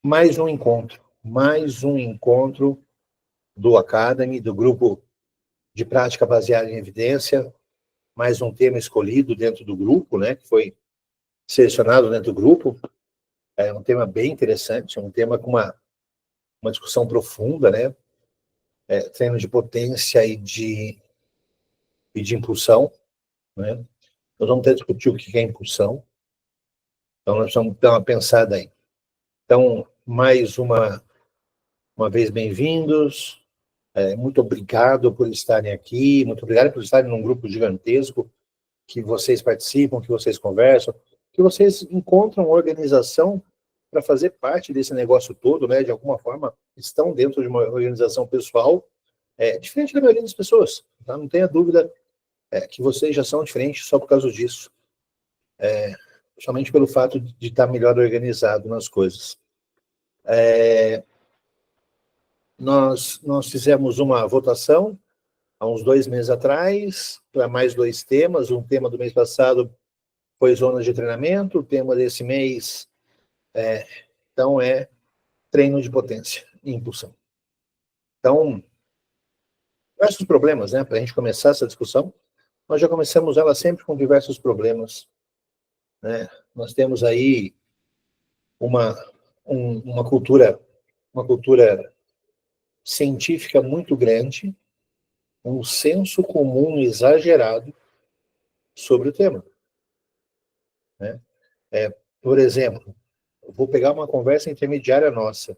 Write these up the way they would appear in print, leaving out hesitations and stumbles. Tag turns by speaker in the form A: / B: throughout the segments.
A: mais um encontro do Academy, do grupo de prática baseada em evidência, mais um tema escolhido dentro do grupo, né, que foi selecionado dentro do grupo. É um tema bem interessante, um tema com uma discussão profunda, né, treino de potência e de impulsão, né. Nós vamos ter que discutir o que é impulsão, então nós vamos dar uma pensada aí. Então, mais uma vez bem-vindos. Muito obrigado por estarem aqui, muito obrigado por estarem num grupo gigantesco, que vocês participam, que vocês conversam, que vocês encontram organização para fazer parte desse negócio todo, né? De alguma forma, estão dentro de uma organização pessoal, diferente da maioria das pessoas. Tá? Não tenha dúvida que vocês já são diferentes só por causa disso. Somente pelo fato de estar melhor organizado nas coisas. Nós fizemos uma votação há uns 2 meses atrás, para mais 2 temas. Um tema do mês passado foi zonas de treinamento, o tema desse mês então é treino de potência e impulsão. Então, diversos problemas, né? Para a gente começar essa discussão, nós já começamos ela sempre com diversos problemas, né? Nós temos aí uma cultura científica muito grande, um senso comum exagerado sobre o tema, né? Por exemplo, eu vou pegar uma conversa intermediária nossa.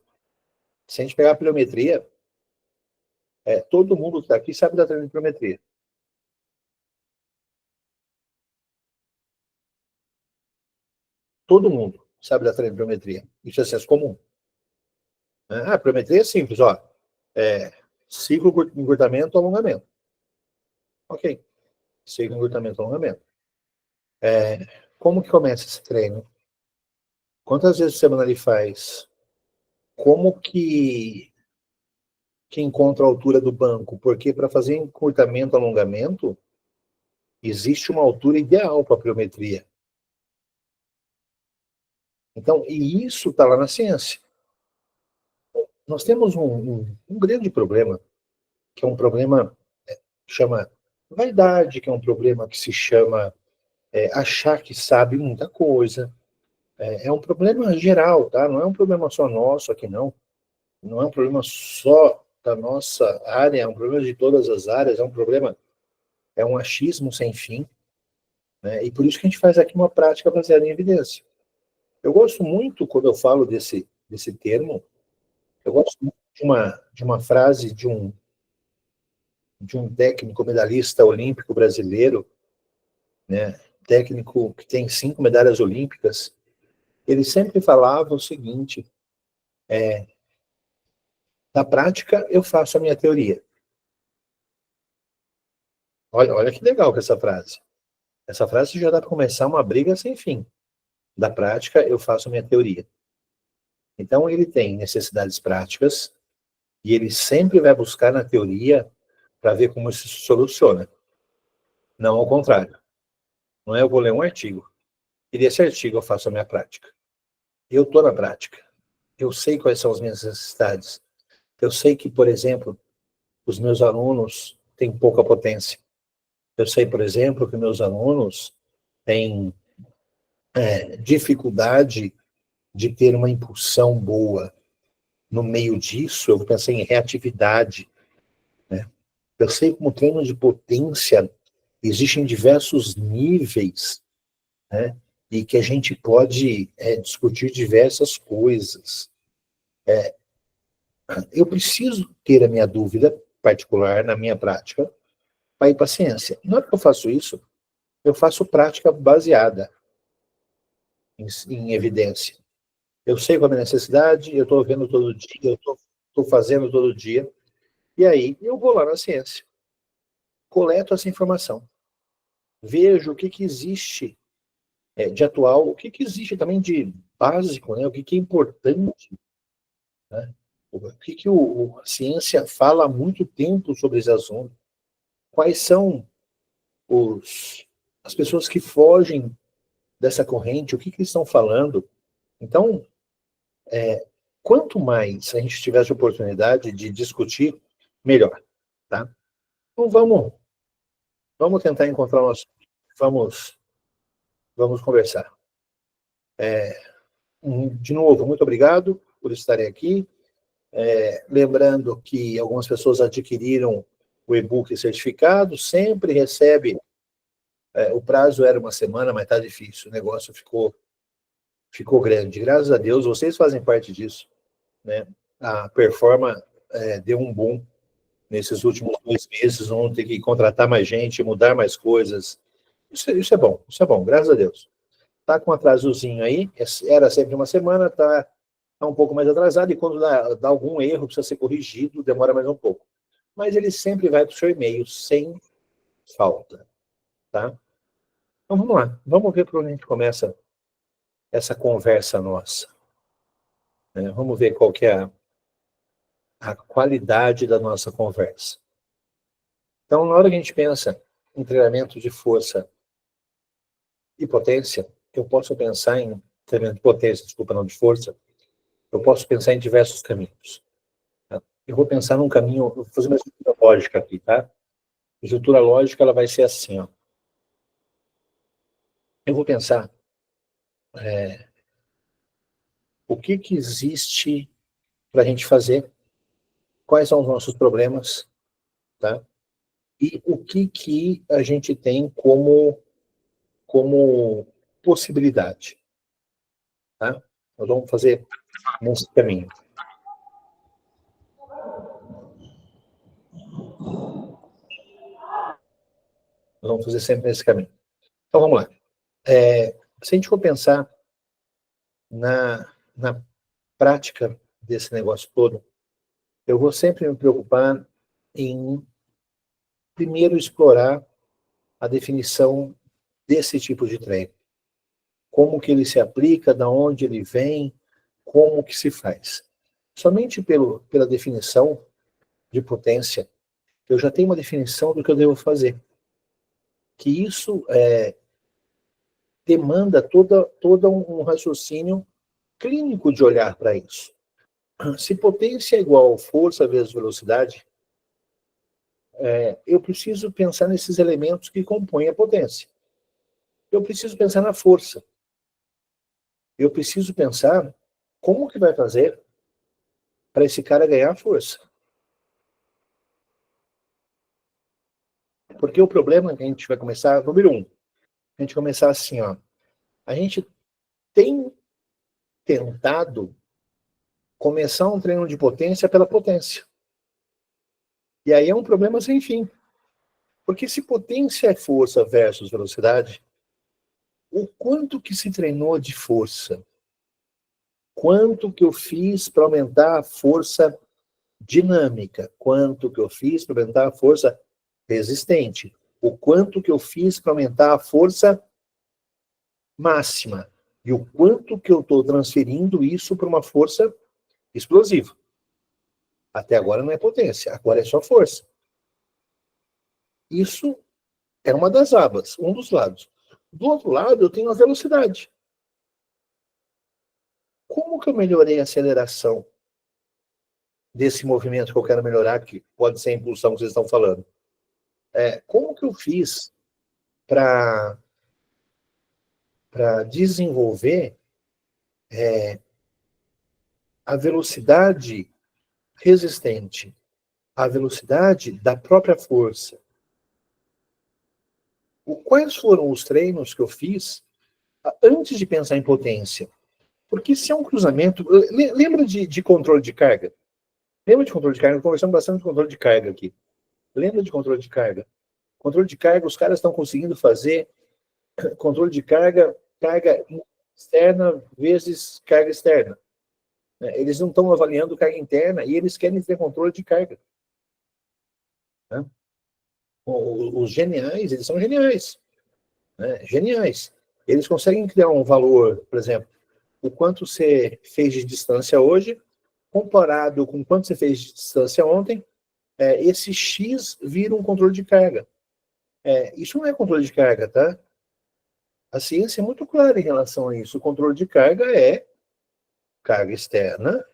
A: Se a gente pegar a pliometria, todo mundo que está aqui sabe da pliometria. Todo mundo sabe da pliometria. Isso é senso comum. A pliometria é simples, ó. Ciclo, encurtamento, alongamento. Ok. Ciclo, encurtamento, alongamento. Como que começa esse treino? Quantas vezes por semana ele faz? Como que encontra a altura do banco? Porque para fazer encurtamento, alongamento, existe uma altura ideal para a pliometria. Então, e isso está lá na ciência. Nós temos um grande problema, que é um problema que chama vaidade, que é um problema que se chama achar que sabe muita coisa. É um problema geral, tá? Não é um problema só nosso aqui, não. Não é um problema só da nossa área, é um problema de todas as áreas, é um achismo sem fim, né? E por isso que a gente faz aqui uma prática baseada em evidência. Eu gosto muito, quando eu falo desse termo, eu gosto muito de uma frase de um técnico medalhista olímpico brasileiro, né? Técnico que tem 5 medalhas olímpicas. Ele sempre falava o seguinte: na prática eu faço a minha teoria. Olha que legal com essa frase. Essa frase já dá para começar uma briga sem fim. Da prática eu faço a minha teoria. Então ele tem necessidades práticas e ele sempre vai buscar na teoria para ver como isso se soluciona. Não ao contrário. Não é eu vou ler um artigo. E desse artigo eu faço a minha prática. Eu estou na prática. Eu sei quais são as minhas necessidades. Eu sei que, por exemplo, os meus alunos têm pouca potência. Eu sei, por exemplo, que meus alunos têm dificuldade de ter uma impulsão boa. No meio disso, eu pensei em reatividade, né? Eu sei como treino de potência existem diversos níveis, né? E que a gente pode discutir diversas coisas. Eu preciso ter a minha dúvida particular na minha prática para ir para a ciência. Na hora que eu faço isso, eu faço prática baseada em evidência. Eu sei qual é a minha necessidade, eu estou vendo todo dia, eu estou fazendo todo dia, e aí eu vou lá na ciência, coleto essa informação, vejo o que existe de atual, o que existe também de básico, né? O que é importante, né? O que a ciência fala há muito tempo sobre esse assunto, quais são as pessoas que fogem dessa corrente, o que eles estão falando. Então, quanto mais a gente tivesse oportunidade de discutir, melhor, tá? Então vamos tentar encontrar um assunto. Vamos conversar. De novo, muito obrigado por estarem aqui. Lembrando que algumas pessoas adquiriram o e-book certificado, sempre recebe. O prazo era uma semana, mas está difícil. O negócio ficou grande. Graças a Deus, vocês fazem parte disso, né? A Performa deu um boom nesses últimos 2 meses. Vamos ter que contratar mais gente, mudar mais coisas. Isso é bom, graças a Deus. Está com um atrasozinho aí, era sempre uma semana, está um pouco mais atrasado, e quando dá algum erro, precisa ser corrigido, demora mais um pouco. Mas ele sempre vai para o seu e-mail, sem falta, tá? Então vamos lá, vamos ver por onde a gente começa essa conversa nossa. Vamos ver qual que é a qualidade da nossa conversa. Então, na hora que a gente pensa em treinamento de força e potência, eu posso pensar em treinamento de potência, desculpa, não de força, eu posso pensar em diversos caminhos. Tá? Eu vou pensar num caminho, vou fazer uma estrutura lógica aqui, tá? A estrutura lógica, ela vai ser assim, ó. Eu vou pensar o que existe para a gente fazer, quais são os nossos problemas, tá? E o que a gente tem como possibilidade, tá? Nós vamos fazer nesse caminho. Nós vamos fazer sempre nesse caminho. Então, vamos lá. Se a gente for pensar na prática desse negócio todo, eu vou sempre me preocupar em, primeiro, explorar a definição desse tipo de treino. Como que ele se aplica, da onde ele vem, como que se faz. Somente pela definição de potência, eu já tenho uma definição do que eu devo fazer. Que isso demanda todo um raciocínio clínico de olhar para isso. Se potência é igual força vezes velocidade, eu preciso pensar nesses elementos que compõem a potência. Eu preciso pensar na força. Eu preciso pensar como que vai fazer para esse cara ganhar força. Porque o problema é que a gente vai começar, número 1, a gente começar assim, ó. A gente tem tentado começar um treino de potência pela potência. E aí é um problema sem fim. Porque se potência é força versus velocidade, o quanto que se treinou de força? Quanto que eu fiz para aumentar a força dinâmica? Quanto que eu fiz para aumentar a força resistente? O quanto que eu fiz para aumentar a força máxima? E o quanto que eu estou transferindo isso para uma força explosiva? Até agora não é potência, agora é só força. Isso é uma das abas, um dos lados. Do outro lado, eu tenho a velocidade. Como que eu melhorei a aceleração desse movimento que eu quero melhorar, que pode ser a impulsão que vocês estão falando? Como que eu fiz para desenvolver a velocidade resistente, a velocidade da própria força? Quais foram os treinos que eu fiz antes de pensar em potência? Porque se é um cruzamento... Lembra de controle de carga? Lembra de controle de carga? Conversamos bastante de controle de carga aqui. Lembra de controle de carga? Controle de carga, os caras estão conseguindo fazer controle de carga externa vezes carga externa. Eles não estão avaliando carga interna e eles querem ter controle de carga. Os geniais, eles são geniais. Geniais. Eles conseguem criar um valor, por exemplo, o quanto você fez de distância hoje, comparado com quanto você fez de distância ontem, esse X vira um controle de carga. Isso não é controle de carga, tá? A ciência é muito clara em relação a isso. O controle de carga é carga externa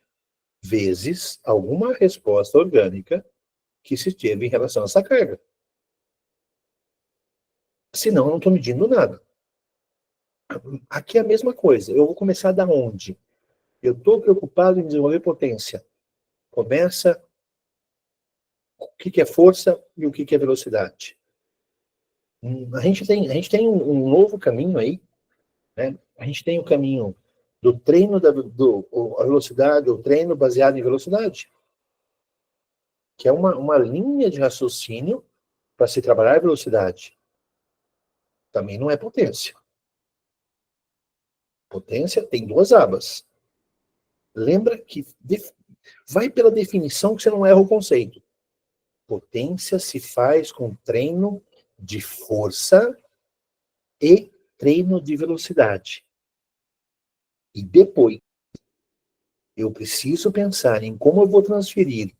A: vezes alguma resposta orgânica que se teve em relação a essa carga. Senão, eu não estou medindo nada. Aqui é a mesma coisa. Eu vou começar da onde? Eu estou preocupado em desenvolver potência. Começa o que é força e o que é velocidade. A gente tem um novo caminho aí, né? A gente tem o caminho do treino a velocidade, o treino baseado em velocidade, que é uma linha de raciocínio para se trabalhar a velocidade. Também não é potência. Potência tem duas abas. Lembra que vai pela definição que você não erra o conceito. Potência se faz com treino de força e treino de velocidade. E depois, eu preciso pensar em como eu vou transferir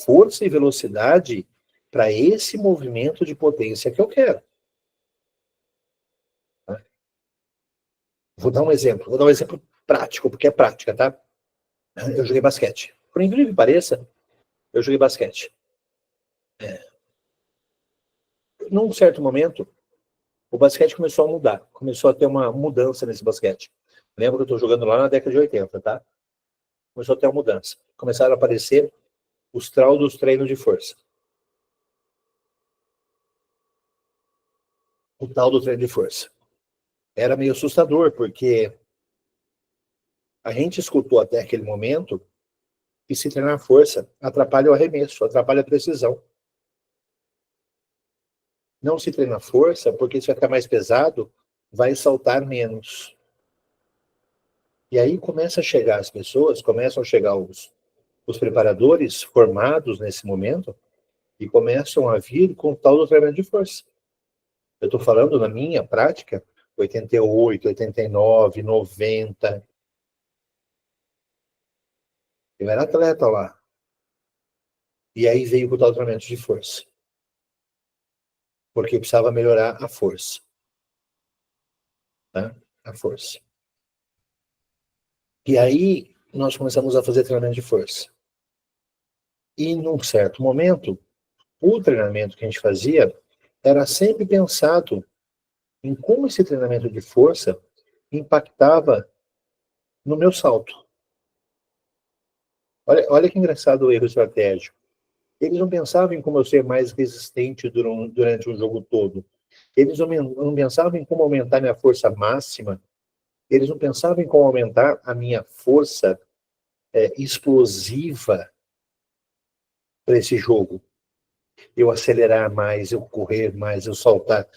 A: força e velocidade para esse movimento de potência que eu quero. Vou dar um exemplo prático, porque é prática, tá? Eu joguei basquete. Por incrível que pareça, eu joguei basquete. Num certo momento, o basquete começou a mudar. Começou a ter uma mudança nesse basquete. Lembra que eu estou jogando lá na década de 80, tá? Começou a ter uma mudança. Começaram a aparecer os tal dos treinos de força. O tal do treino de força. Era meio assustador, porque a gente escutou até aquele momento que se treinar força atrapalha o arremesso, atrapalha a precisão. Não se treina força, porque se vai ficar mais pesado, vai saltar menos. E aí começa a chegar as pessoas, começam a chegar os preparadores formados nesse momento e começam a vir com o tal do treinamento de força. Eu estou falando na minha prática, 88, 89, 90. Eu era atleta lá. E aí veio com o tal do treinamento de força. Porque eu precisava melhorar a força. Tá? A força. E aí nós começamos a fazer treinamento de força. E num certo momento, o treinamento que a gente fazia era sempre pensado em como esse treinamento de força impactava no meu salto. Olha que engraçado o erro estratégico. Eles não pensavam em como eu ser mais resistente durante um jogo todo. Eles não pensavam em como aumentar minha força máxima. Eles não pensavam em como aumentar a minha força explosiva para esse jogo. Eu acelerar mais, eu correr mais, eu saltar.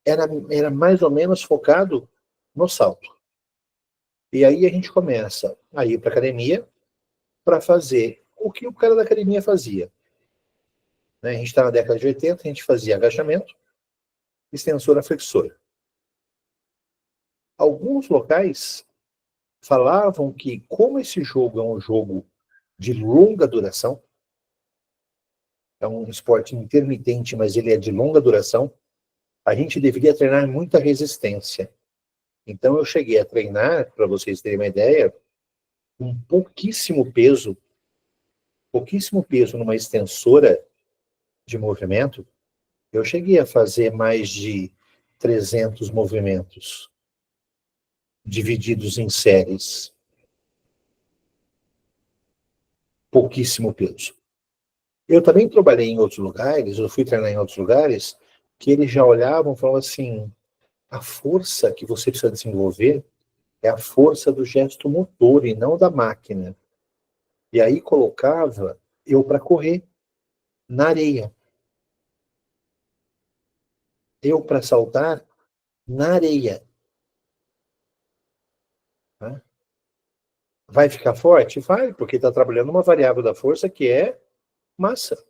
A: Era mais ou menos focado no salto. E aí a gente começa a ir para a academia para fazer o que o cara da academia fazia. Né? A gente está na década de 80, a gente fazia agachamento, extensora, flexora. Alguns locais falavam que, como esse jogo é um jogo de longa duração, é um esporte intermitente, mas ele é de longa duração, a gente deveria treinar muita resistência. Então eu cheguei a treinar, para vocês terem uma ideia, com pouquíssimo peso numa extensora de movimento, eu cheguei a fazer mais de 300 movimentos divididos em séries. Pouquíssimo peso. Eu também trabalhei em outros lugares, eu fui treinar em outros lugares, que eles já olhavam e falavam assim, a força que você precisa desenvolver é a força do gesto motor e não da máquina. E aí colocava eu para correr na areia. Eu para saltar na areia. Né? Vai ficar forte? Vai, porque está trabalhando uma variável da força que é massa.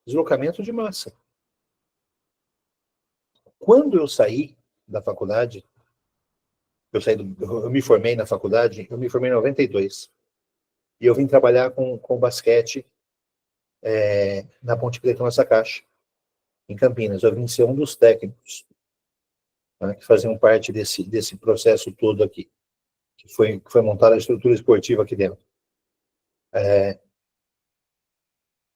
A: Deslocamento de massa. Quando eu saí da faculdade, eu me formei na faculdade, eu me formei em 92. E eu vim trabalhar com basquete na Ponte Preta Nossa Caixa, em Campinas. Eu vim ser um dos técnicos, né, que faziam parte desse processo todo aqui, que foi montada a estrutura esportiva aqui dentro.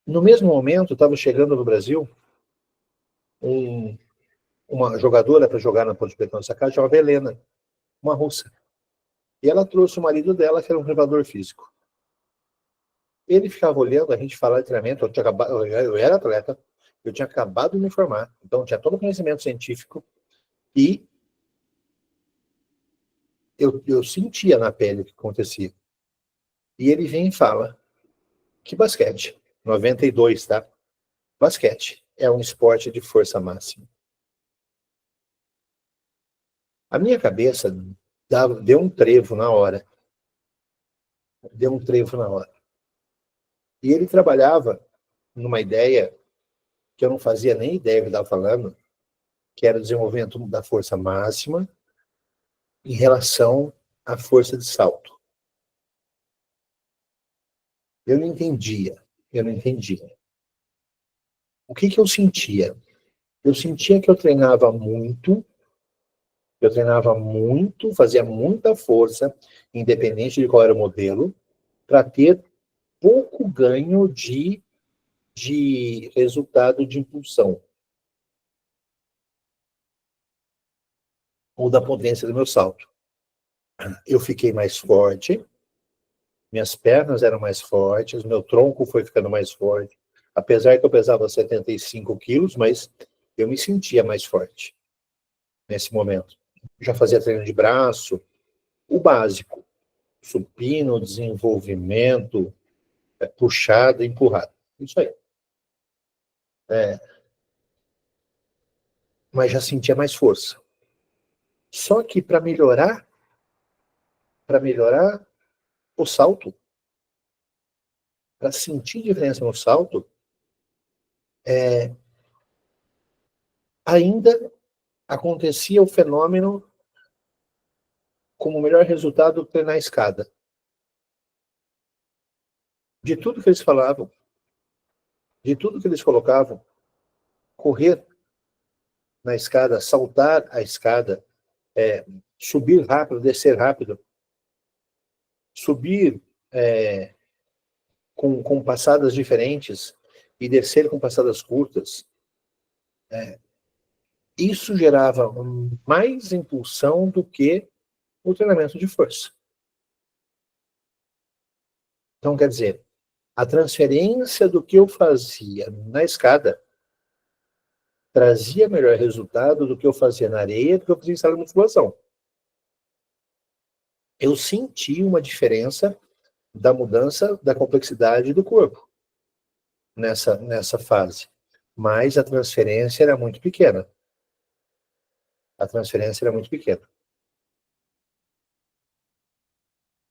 A: No mesmo momento, estava chegando no Brasil uma jogadora para jogar na Ponte Preta nossa casa, chamava Helena, uma russa. E ela trouxe o marido dela, que era um preparador físico. Ele ficava olhando a gente falar de treinamento. Eu era atleta, eu tinha acabado de me formar, então tinha todo o conhecimento científico e eu sentia na pele o que acontecia. E ele vem e fala que basquete, 92, tá? Basquete é um esporte de força máxima. A minha cabeça deu um trevo na hora. Deu um trevo na hora. E ele trabalhava numa ideia que eu não fazia nem ideia que ele estava falando, que era o desenvolvimento da força máxima em relação à força de salto. Eu não entendia. O que eu sentia? Eu sentia que eu treinava muito, fazia muita força, independente de qual era o modelo, para ter pouco ganho de resultado de impulsão ou da potência do meu salto. Eu fiquei mais forte, minhas pernas eram mais fortes, meu tronco foi ficando mais forte, apesar que eu pesava 75 quilos, mas eu me sentia mais forte nesse momento. Já fazia treino de braço, o básico, supino, desenvolvimento, puxada, empurrada. Isso aí. Mas já sentia mais força. Só que para melhorar o salto, para sentir diferença no salto, ainda acontecia o fenômeno como o melhor resultado treinar a escada. De tudo que eles falavam, de tudo que eles colocavam, correr na escada, saltar a escada, subir rápido, descer rápido, subir com passadas diferentes e descer com passadas curtas, isso gerava mais impulsão do que o treinamento de força. Então, quer dizer, a transferência do que eu fazia na escada trazia melhor resultado do que eu fazia na areia, do que eu fazia em sala de musculação. Eu senti uma diferença da mudança da complexidade do corpo nessa fase. Mas a transferência era muito pequena.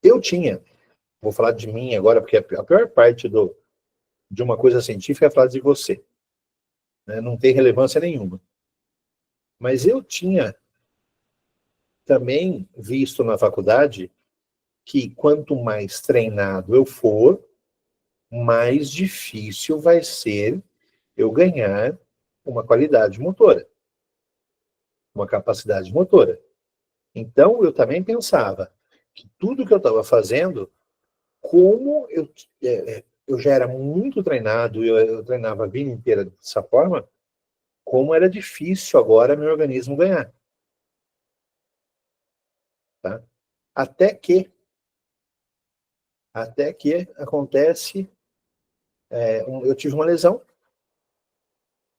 A: Eu tinha, vou falar de mim agora, porque a pior parte de uma coisa científica é falar de você. Né? Não tem relevância nenhuma. Mas eu tinha também visto na faculdade que quanto mais treinado eu for, mais difícil vai ser eu ganhar uma qualidade motora, uma capacidade motora. Então, eu também pensava que tudo que eu estava fazendo, como eu já era muito treinado, eu treinava a vida inteira dessa forma, como era difícil agora meu organismo ganhar. Tá? Até que acontece, eu tive uma lesão,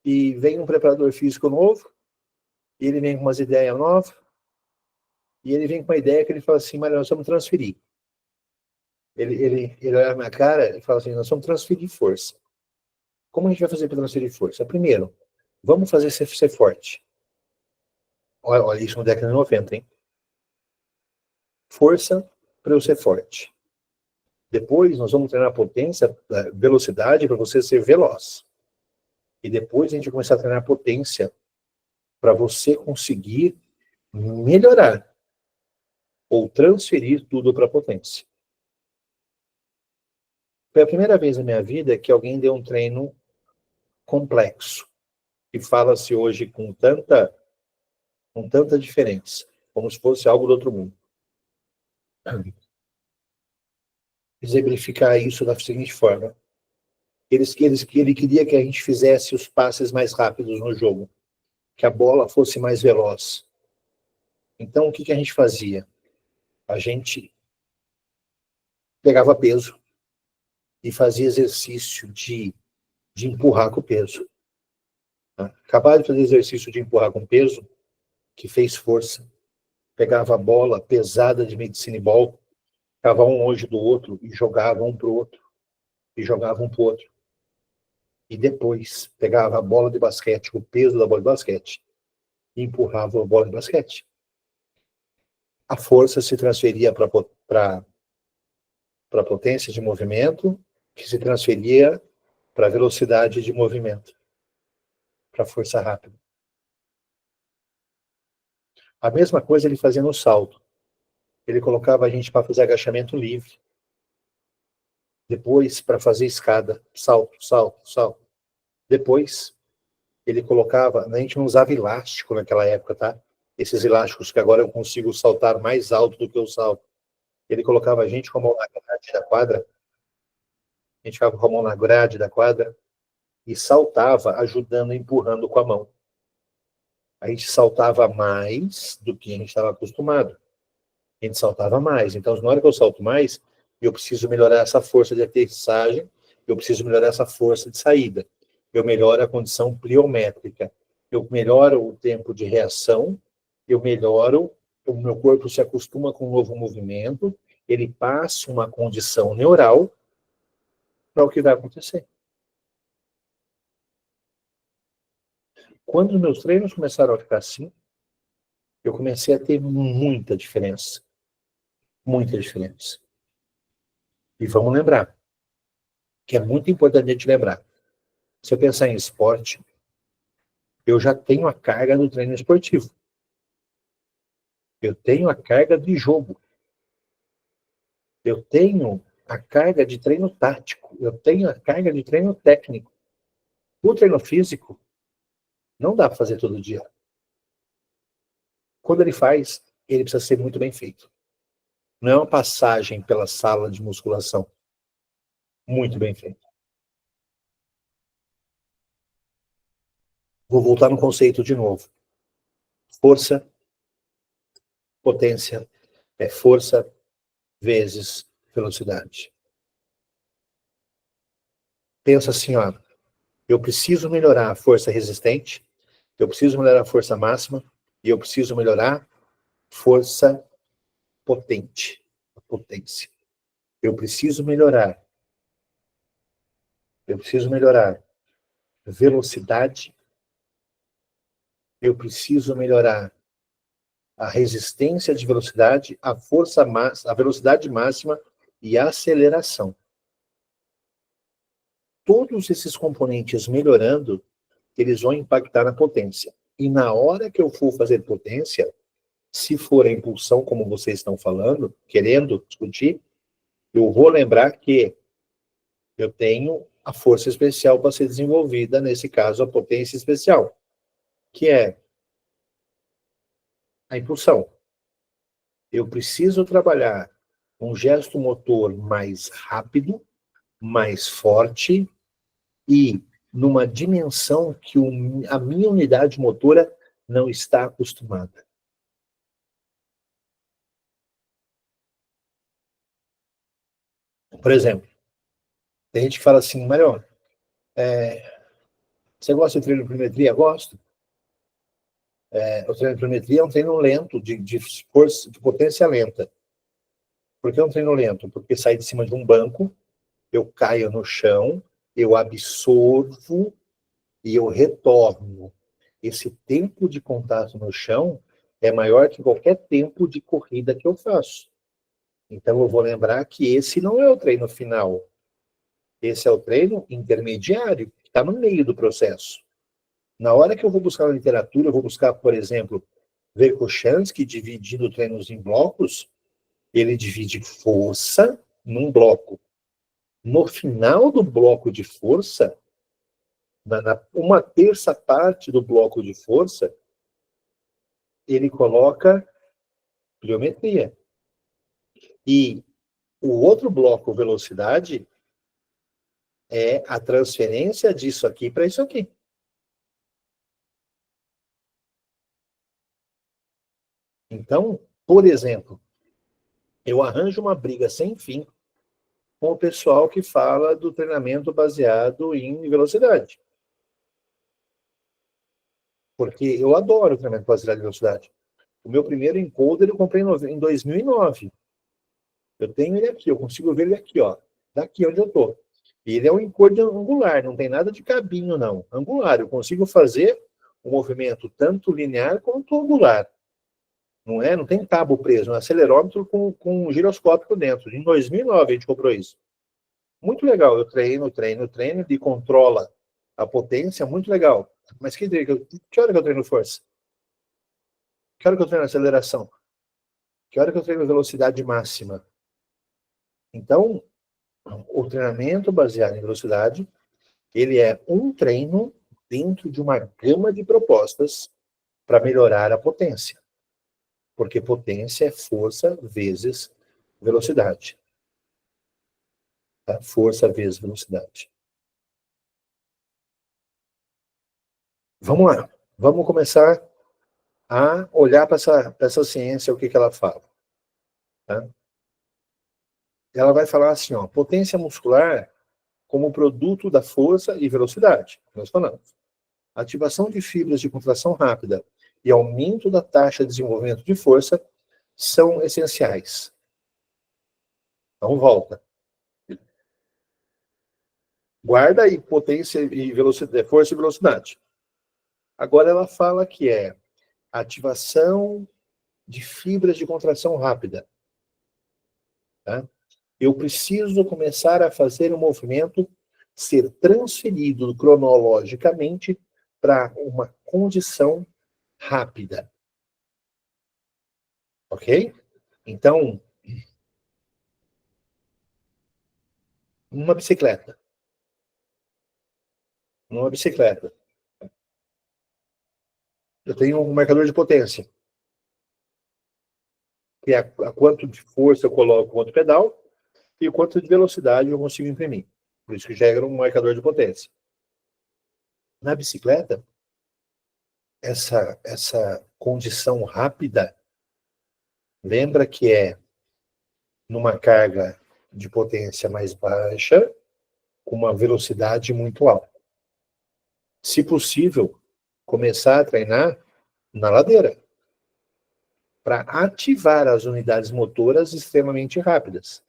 A: e vem um preparador físico novo, e ele vem com umas ideias novas, e ele vem com uma ideia que ele fala assim: Mário, nós vamos transferir. Ele olha na minha cara e fala assim: nós vamos transferir força. Como a gente vai fazer para transferir força? Primeiro, vamos fazer você ser forte. Olha isso na década de 90, hein? Força para eu ser forte. Depois, nós vamos treinar potência, velocidade para você ser veloz. E depois a gente vai começar a treinar potência para você conseguir melhorar ou transferir tudo para potência. Foi a primeira vez na minha vida que alguém deu um treino complexo, que fala-se hoje com tanta diferença, como se fosse algo do outro mundo. exemplificar isso da seguinte forma. Ele queria que a gente fizesse os passes mais rápidos no jogo, que a bola fosse mais veloz. Então, o que a gente fazia? A gente pegava peso e fazia exercício de empurrar com o peso. Acabar de fazer exercício de empurrar com peso, que fez força, pegava a bola pesada de medicine ball, ficava um longe do outro e jogava um para o outro, e jogava um para o outro. E depois pegava a bola de basquete, o peso da bola de basquete, e empurrava a bola de basquete. A força se transferia para a potência de movimento, que se transferia para a velocidade de movimento, para a força rápida. A mesma coisa ele fazia no salto. Ele colocava a gente para fazer agachamento livre. Depois, para fazer escada, salto, salto, salto. Depois, ele colocava... A gente não usava elástico naquela época, tá? Esses elásticos que agora eu consigo saltar mais alto do que eu salto. Ele colocava a gente com a mão na grade da quadra. A gente ficava com a mão na grade da quadra e saltava, ajudando, empurrando com a mão. A gente saltava mais do que a gente estava acostumado. A gente saltava mais. Então, na hora que eu salto mais, eu preciso melhorar essa força de aterrissagem, eu preciso melhorar essa força de saída. Eu melhoro a condição pliométrica. Eu melhoro o tempo de reação, eu melhoro, o meu corpo se acostuma com um novo movimento, ele passa uma condição neural para o que vai acontecer. Quando meus treinos começaram a ficar assim, eu comecei a ter muita diferença. Muita diferença. E vamos lembrar, que é muito importante a gente lembrar. Se eu pensar em esporte, eu já tenho a carga do treino esportivo. Eu tenho a carga de jogo. Eu tenho a carga de treino tático. Eu tenho a carga de treino técnico. O treino físico não dá para fazer todo dia. Quando ele faz, ele precisa ser muito bem feito. Não é uma passagem pela sala de musculação. Muito bem feito. Vou voltar no conceito de novo. Força, potência, é força vezes velocidade. Pensa assim, ó, eu preciso melhorar a força resistente, eu preciso melhorar a força máxima e eu preciso melhorar força potente, a potência. Eu preciso melhorar velocidade, eu preciso melhorar a resistência de velocidade, a força máxima, a velocidade máxima e a aceleração. Todos esses componentes melhorando, eles vão impactar na potência. E na hora que eu for fazer potência, se for a impulsão, como vocês estão falando, querendo discutir, eu vou lembrar que eu tenho a força especial para ser desenvolvida, nesse caso, a potência especial, que é a impulsão. Eu preciso trabalhar um gesto motor mais rápido, mais forte e numa dimensão que a minha unidade motora não está acostumada. Por exemplo, tem gente que fala assim, Mário, você gosta de treino de pliometria? Gosto. O treino de pliometria é um treino lento, de força, de potência lenta. Por que é um treino lento? Porque sai de cima de um banco, eu caio no chão, eu absorvo e eu retorno. Esse tempo de contato no chão é maior que qualquer tempo de corrida que eu faço. Então eu vou lembrar que esse não é o treino final. Esse é o treino intermediário, que está no meio do processo. Na hora que eu vou buscar na literatura, eu vou buscar, por exemplo, Verkhoshansky dividindo treinos em blocos, ele divide força num bloco. No final do bloco de força, uma terça parte do bloco de força, ele coloca pliometria. E O outro bloco, velocidade, é a transferência disso aqui para isso aqui. Então, por exemplo, eu arranjo uma briga sem fim com o pessoal que fala do treinamento baseado em velocidade. Porque eu adoro o treinamento baseado em velocidade. O meu primeiro encoder eu comprei em 2009. Eu tenho ele aqui, eu consigo ver ele aqui, ó, daqui onde eu estou. E ele é um encoder angular, não tem nada de cabinho, não. Angular, eu consigo fazer um movimento tanto linear quanto angular. Não é? Não tem cabo preso, é um acelerômetro com um giroscópio dentro. Em 2009 a gente comprou isso. Muito legal, eu treino, e controla a potência, muito legal. Mas que hora que eu treino força? Que hora que eu treino aceleração? Que hora que eu treino velocidade máxima? Então, o treinamento baseado em velocidade, ele é um treino dentro de uma gama de propostas para melhorar a potência. Porque potência é força vezes velocidade. Tá? Força vezes velocidade. Vamos lá. Vamos começar a olhar para essa ciência, o que ela fala. Tá? Ela vai falar assim, ó, potência muscular como produto da força e velocidade. Nós falamos. Ativação de fibras de contração rápida e aumento da taxa de desenvolvimento de força são essenciais. Então, volta. Guarda aí potência e velocidade, força e velocidade. Agora ela fala que é ativação de fibras de contração rápida. Tá? Eu preciso começar a fazer um movimento ser transferido cronologicamente para uma condição rápida. Ok? Então, numa bicicleta. Eu tenho um marcador de potência, que é a quanto de força eu coloco contra o pedal e o quanto de velocidade eu consigo imprimir. Por isso que gera um marcador de potência. Na bicicleta, essa condição rápida, lembra que é numa carga de potência mais baixa, com uma velocidade muito alta. Se possível, começar a treinar na ladeira, para ativar as unidades motoras extremamente rápidas.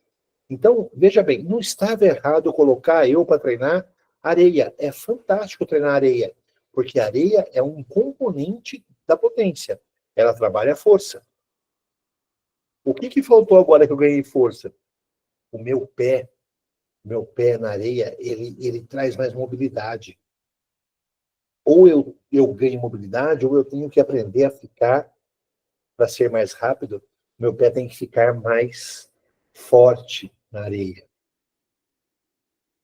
A: Então, veja bem, não estava errado colocar eu para treinar areia. É fantástico treinar areia, porque a areia é um componente da potência. Ela trabalha a força. O que faltou agora que eu ganhei força? O meu pé na areia, ele traz mais mobilidade. Ou eu ganho mobilidade, ou eu tenho que aprender a ficar, para ser mais rápido, meu pé tem que ficar mais forte na areia.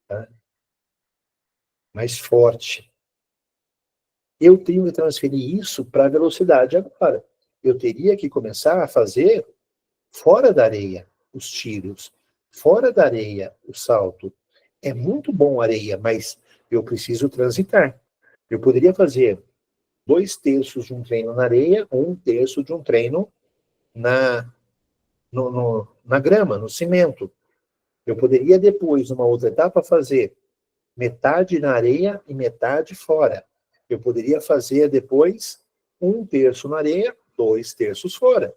A: Tá? Mais forte. Eu tenho que transferir isso para a velocidade agora. Eu teria que começar a fazer fora da areia os tiros, fora da areia o salto. É muito bom a areia, mas eu preciso transitar. Eu poderia fazer 2/3 de um treino na areia ou 1/3 de um treino na grama, no cimento. Eu poderia depois, numa outra etapa, fazer metade na areia e metade fora. Eu poderia fazer depois 1/3 na areia, 2/3 fora.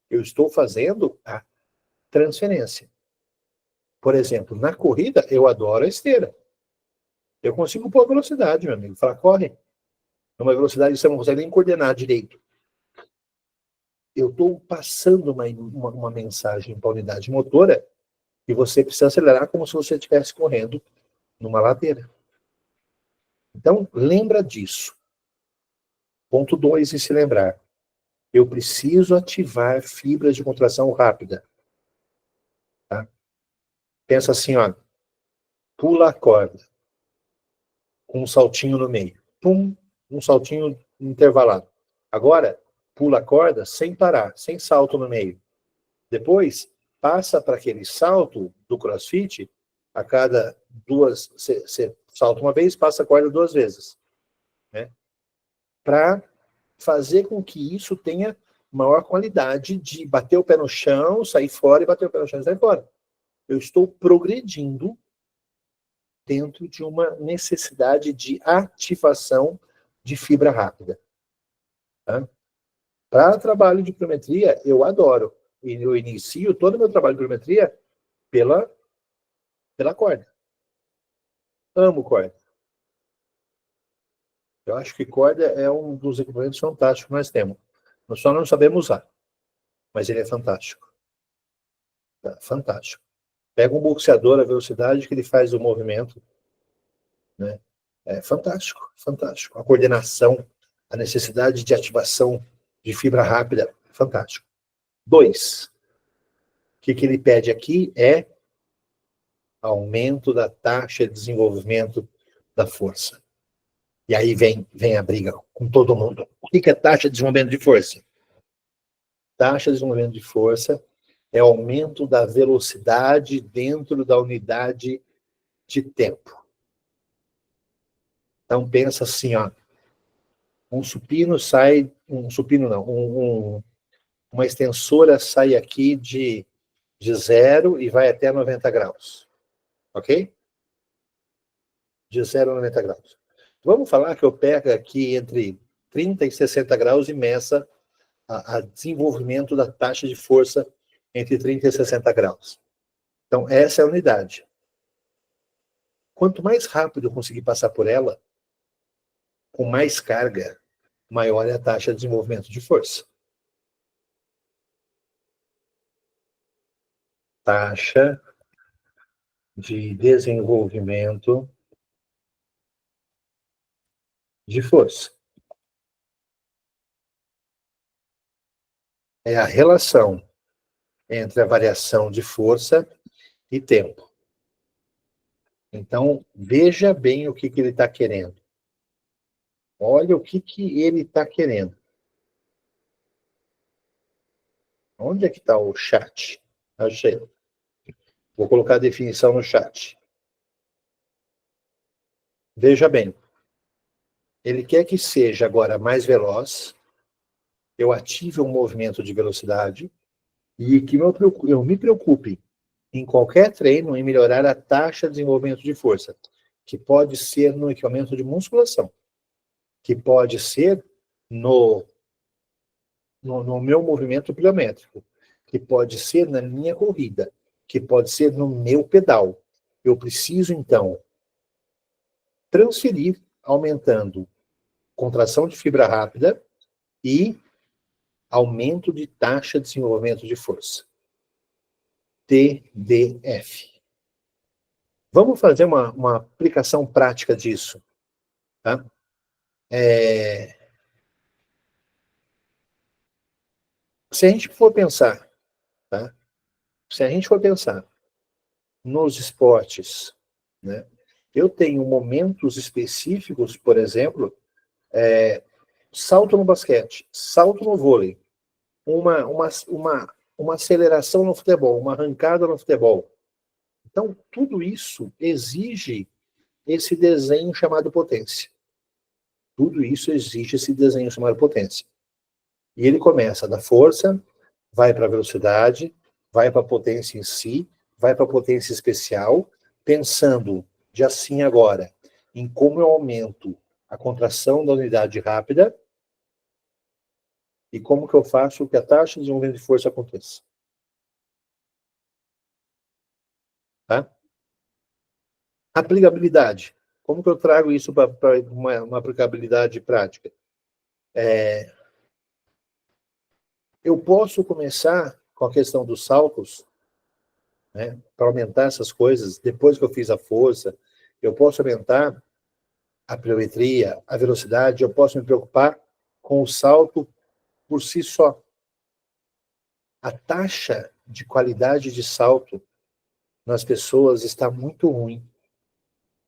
A: Eu estou fazendo a transferência. Por exemplo, na corrida, eu adoro a esteira. Eu consigo pôr velocidade, meu amigo. Falar, corre. Numa velocidade que você não consegue nem coordenar direito. Eu estou passando uma mensagem para a unidade motora e você precisa acelerar como se você estivesse correndo numa ladeira. Então, lembra disso. Ponto 2, em se lembrar. Eu preciso ativar fibras de contração rápida. Tá? Pensa assim, ó. Pula a corda. Com um saltinho no meio. Pum, um saltinho intervalado. Agora, pula a corda sem parar, sem salto no meio. Depois, passa para aquele salto do CrossFit, a cada duas, você salta uma vez, passa a corda 2 vezes, né? Para fazer com que isso tenha maior qualidade de bater o pé no chão, sair fora, e bater o pé no chão e sair fora. Eu estou progredindo dentro de uma necessidade de ativação de fibra rápida. Tá? Para trabalho de pliometria, eu adoro. E eu inicio todo o meu trabalho de pliometria pela corda. Amo corda. Eu acho que corda é um dos equipamentos fantásticos que nós temos. Nós só não sabemos usar. Mas ele é fantástico. Tá? Fantástico. Pega um boxeador, a velocidade que ele faz o movimento, né? É fantástico, fantástico. A coordenação, a necessidade de ativação de fibra rápida, fantástico. 2, o que ele pede aqui é aumento da taxa de desenvolvimento da força. E aí vem a briga com todo mundo. O que é taxa de desenvolvimento de força? Taxa de desenvolvimento de força é aumento da velocidade dentro da unidade de tempo. Então pensa assim, ó, uma extensora sai aqui de 0 e vai até 90 graus. Ok? De 0 a 90 graus. Vamos falar que eu pego aqui entre 30 e 60 graus e meça a desenvolvimento da taxa de força entre 30 e 60 graus. Então, essa é a unidade. Quanto mais rápido eu conseguir passar por ela, com mais carga, maior é a taxa de desenvolvimento de força. Taxa de desenvolvimento de força. É a relação entre a variação de força e tempo. Então, veja bem o que ele está querendo. Olha o que ele está querendo. Onde é que está o chat? Achei. Vou colocar a definição no chat. Veja bem. Ele quer que seja agora mais veloz, eu ative um movimento de velocidade e que eu me preocupe em qualquer treino em melhorar a taxa de desenvolvimento de força, que pode ser no equipamento de musculação, que pode ser no meu movimento pliométrico, que pode ser na minha corrida, que pode ser no meu pedal. Eu preciso, então, transferir, aumentando contração de fibra rápida e aumento de taxa de desenvolvimento de força. TDF. Vamos fazer uma aplicação prática disso. Tá? Se a gente for pensar, tá? Se a gente for pensar nos esportes, né? Eu tenho momentos específicos, por exemplo, salto no basquete, salto no vôlei, uma aceleração no futebol, uma arrancada no futebol. Então, tudo isso exige esse desenho chamado potência. Tudo isso exige esse desenho chamado potência. E ele começa da força, vai para a velocidade, vai para a potência em si, vai para a potência especial, pensando de assim agora, em como eu aumento a contração da unidade rápida e como que eu faço que a taxa de desenvolvimento de força aconteça. Tá? Aplicabilidade. Como que eu trago isso para uma aplicabilidade prática? Eu posso começar com a questão dos saltos, né, para aumentar essas coisas, depois que eu fiz a força, eu posso aumentar a pliometria, a velocidade, eu posso me preocupar com o salto por si só. A taxa de qualidade de salto nas pessoas está muito ruim.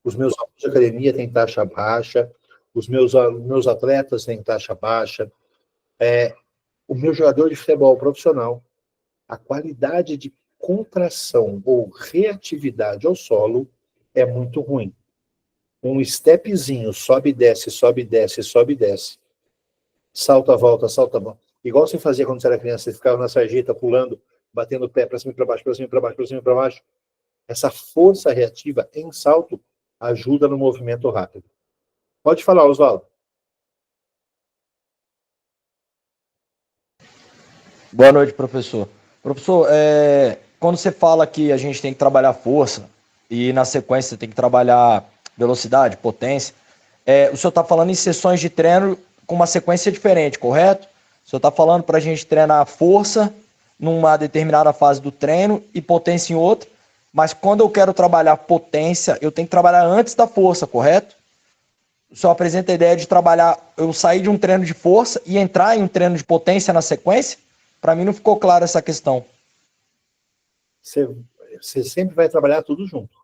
A: Os meus alunos de academia têm taxa baixa, os meus atletas têm taxa baixa, o meu jogador de futebol profissional, a qualidade de contração ou reatividade ao solo é muito ruim. Um stepzinho, sobe e desce, sobe e desce, sobe e desce. Salta, volta, salta, volta. Igual você fazia quando você era criança, você ficava na sarjeta pulando, batendo o pé para cima e para baixo, para cima e para baixo, para cima e para baixo. Essa força reativa em salto ajuda no movimento rápido. Pode falar, Oswaldo.
B: Boa noite, professor. Professor, quando você fala que a gente tem que trabalhar força e na sequência tem que trabalhar velocidade, potência, o senhor está falando em sessões de treino com uma sequência diferente, correto? O senhor está falando para a gente treinar força numa determinada fase do treino e potência em outra, mas quando eu quero trabalhar potência, eu tenho que trabalhar antes da força, correto? O senhor apresenta a ideia de trabalhar, eu sair de um treino de força e entrar em um treino de potência na sequência? Para mim não ficou clara essa questão.
A: Você sempre vai trabalhar tudo junto.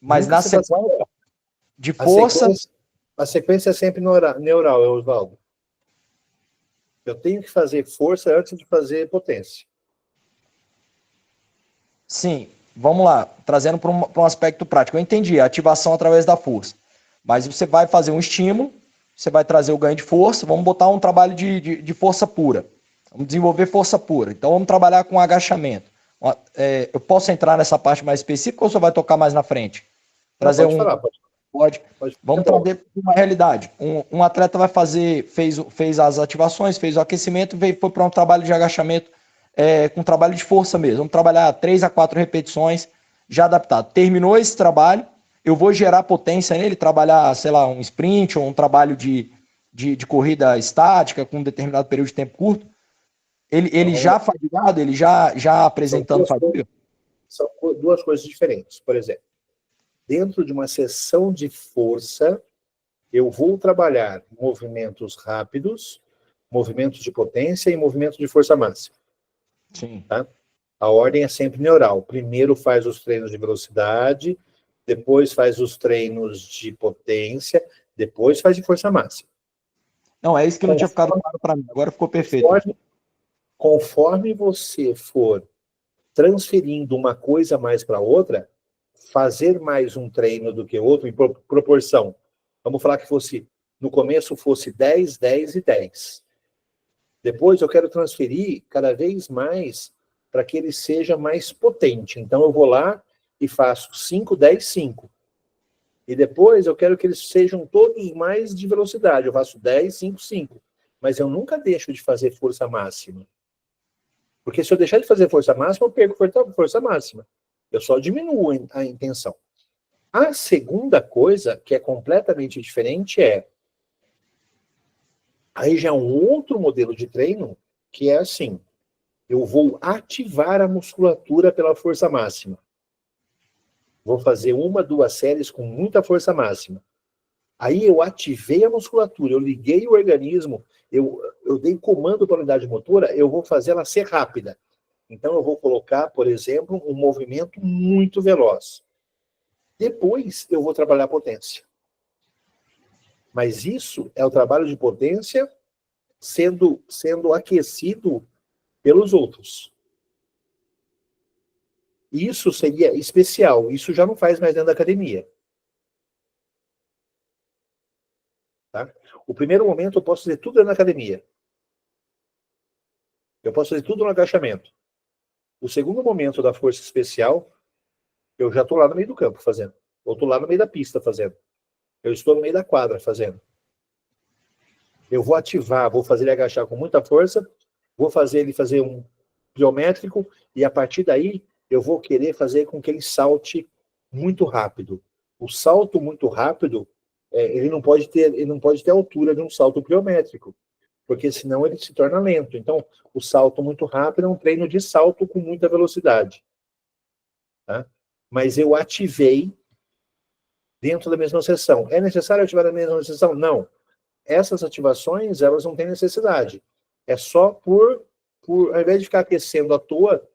B: Mas na sequência de força...
A: A sequência é sempre neural, Oswaldo. Eu tenho que fazer força antes de fazer potência.
B: Sim, vamos lá. Trazendo para um aspecto prático. Eu entendi, a ativação através da força. Mas você vai fazer um estímulo, você vai trazer o ganho de força, vamos botar um trabalho de força pura. Vamos desenvolver força pura. Então, vamos trabalhar com agachamento. Eu posso entrar nessa parte mais específica ou você vai tocar mais na frente? Trazer
A: pode falar,
B: pode. Vamos trazer uma realidade. Um atleta vai fez as ativações, fez o aquecimento, foi para um trabalho de agachamento com trabalho de força mesmo. Vamos trabalhar 3 a 4 repetições já adaptado. Terminou esse trabalho, eu vou gerar potência nele, trabalhar, sei lá, um sprint ou um trabalho de corrida estática com um determinado período de tempo curto. Ele já fadigado, ele já apresentando fadiga?
A: São duas coisas diferentes. Por exemplo, dentro de uma sessão de força, eu vou trabalhar movimentos rápidos, movimentos de potência e movimentos de força máxima.
B: Sim.
A: Tá? A ordem é sempre neural. Primeiro faz os treinos de velocidade, depois faz os treinos de potência, depois faz de força máxima.
B: Não, é isso que não tinha ficado claro para mim. Agora ficou perfeito.
A: Conforme você for transferindo uma coisa mais para outra, fazer mais um treino do que outro, em proporção. Vamos falar que no começo fosse 10, 10 e 10. Depois eu quero transferir cada vez mais para que ele seja mais potente. Então eu vou lá e faço 5, 10, 5. E depois eu quero que eles sejam todos mais de velocidade. Eu faço 10, 5, 5. Mas eu nunca deixo de fazer força máxima. Porque se eu deixar de fazer força máxima, eu perco força máxima. Eu só diminuo a intenção. A segunda coisa, que é completamente diferente, aí já é um outro modelo de treino, que é assim, eu vou ativar a musculatura pela força máxima. Vou fazer 1, 2 séries com muita força máxima. Aí eu ativei a musculatura, eu liguei o organismo, eu dei comando para a unidade motora, eu vou fazer ela ser rápida. Então eu vou colocar, por exemplo, um movimento muito veloz. Depois eu vou trabalhar a potência. Mas isso é o trabalho de potência sendo aquecido pelos outros. Isso seria especial. Isso já não faz mais dentro da academia. Tá? O primeiro momento eu posso fazer tudo dentro da academia. Eu posso fazer tudo no agachamento. O segundo momento da força especial, eu já estou lá no meio do campo fazendo. Ou estou lá no meio da pista fazendo. Eu estou no meio da quadra fazendo. Eu vou ativar, vou fazer ele agachar com muita força, vou fazer ele fazer um pliométrico, e a partir daí eu vou querer fazer com que ele salte muito rápido. O salto muito rápido, ele não pode ter a altura de um salto pliométrico, porque senão ele se torna lento. Então, o salto muito rápido é um treino de salto com muita velocidade. Tá? Mas eu ativei dentro da mesma sessão. É necessário ativar na mesma sessão? Não. Essas ativações, elas não têm necessidade. É só ao invés de ficar aquecendo à toa,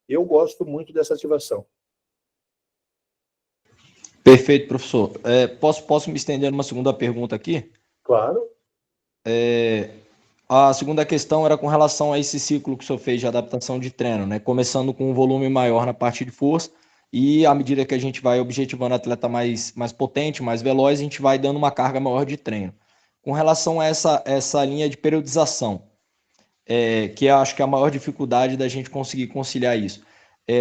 A: eu gosto muito dessa ativação.
B: Perfeito, professor. Posso me estender numa segunda pergunta aqui?
A: Claro.
B: A segunda questão era com relação a esse ciclo que o senhor fez de adaptação de treino, né? Começando com um volume maior na parte de força e à medida que a gente vai objetivando atleta mais potente, mais veloz, a gente vai dando uma carga maior de treino. Com relação a essa linha de periodização, que eu acho que é a maior dificuldade da gente conseguir conciliar isso.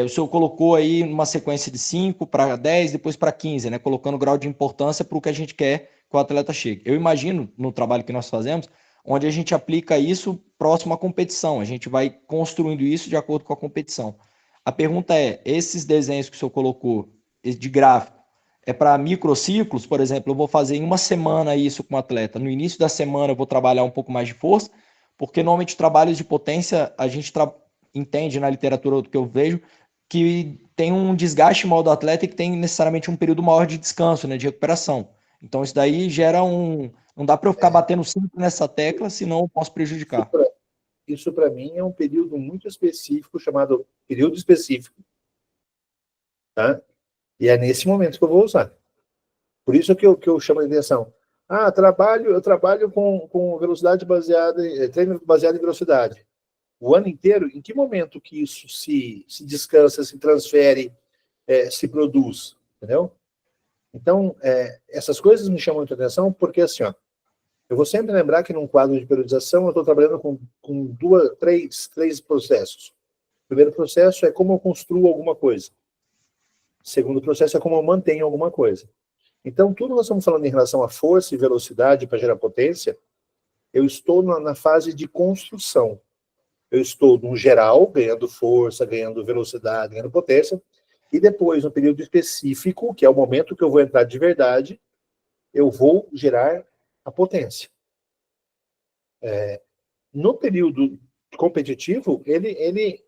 B: O senhor colocou aí uma sequência de 5 para 10, depois para 15, né? Colocando grau de importância para o que a gente quer que o atleta chegue. Eu imagino, no trabalho que nós fazemos, onde a gente aplica isso próximo à competição. A gente vai construindo isso de acordo com a competição. A pergunta é, esses desenhos que o senhor colocou de gráfico, é para microciclos? Por exemplo, eu vou fazer em uma semana isso com o atleta. No início da semana eu vou trabalhar um pouco mais de força, porque normalmente trabalhos de potência a gente entende na literatura do que eu vejo que tem um desgaste maior do atleta e que tem necessariamente um período maior de descanso, né, de recuperação. Então isso daí gera um... Não dá para eu ficar batendo sempre nessa tecla, senão eu posso prejudicar.
A: Isso para mim é um período muito específico, chamado período específico, tá? E é nesse momento que eu vou usar. Por isso que eu chamo a atenção. Eu trabalho com velocidade baseada, treino baseado em velocidade. O ano inteiro, em que momento que isso se descansa, se transfere, se produz, entendeu? Então, essas coisas me chamam muita atenção, porque assim, ó, eu vou sempre lembrar que num quadro de periodização eu estou trabalhando com três processos. O primeiro processo é como eu construo alguma coisa. O segundo processo é como eu mantenho alguma coisa. Então, tudo que nós estamos falando em relação a força e velocidade para gerar potência, eu estou na fase de construção. Eu estou, no geral, ganhando força, ganhando velocidade, ganhando potência, e depois, no período específico, que é o momento que eu vou entrar de verdade, eu vou gerar a potência. No período competitivo, ele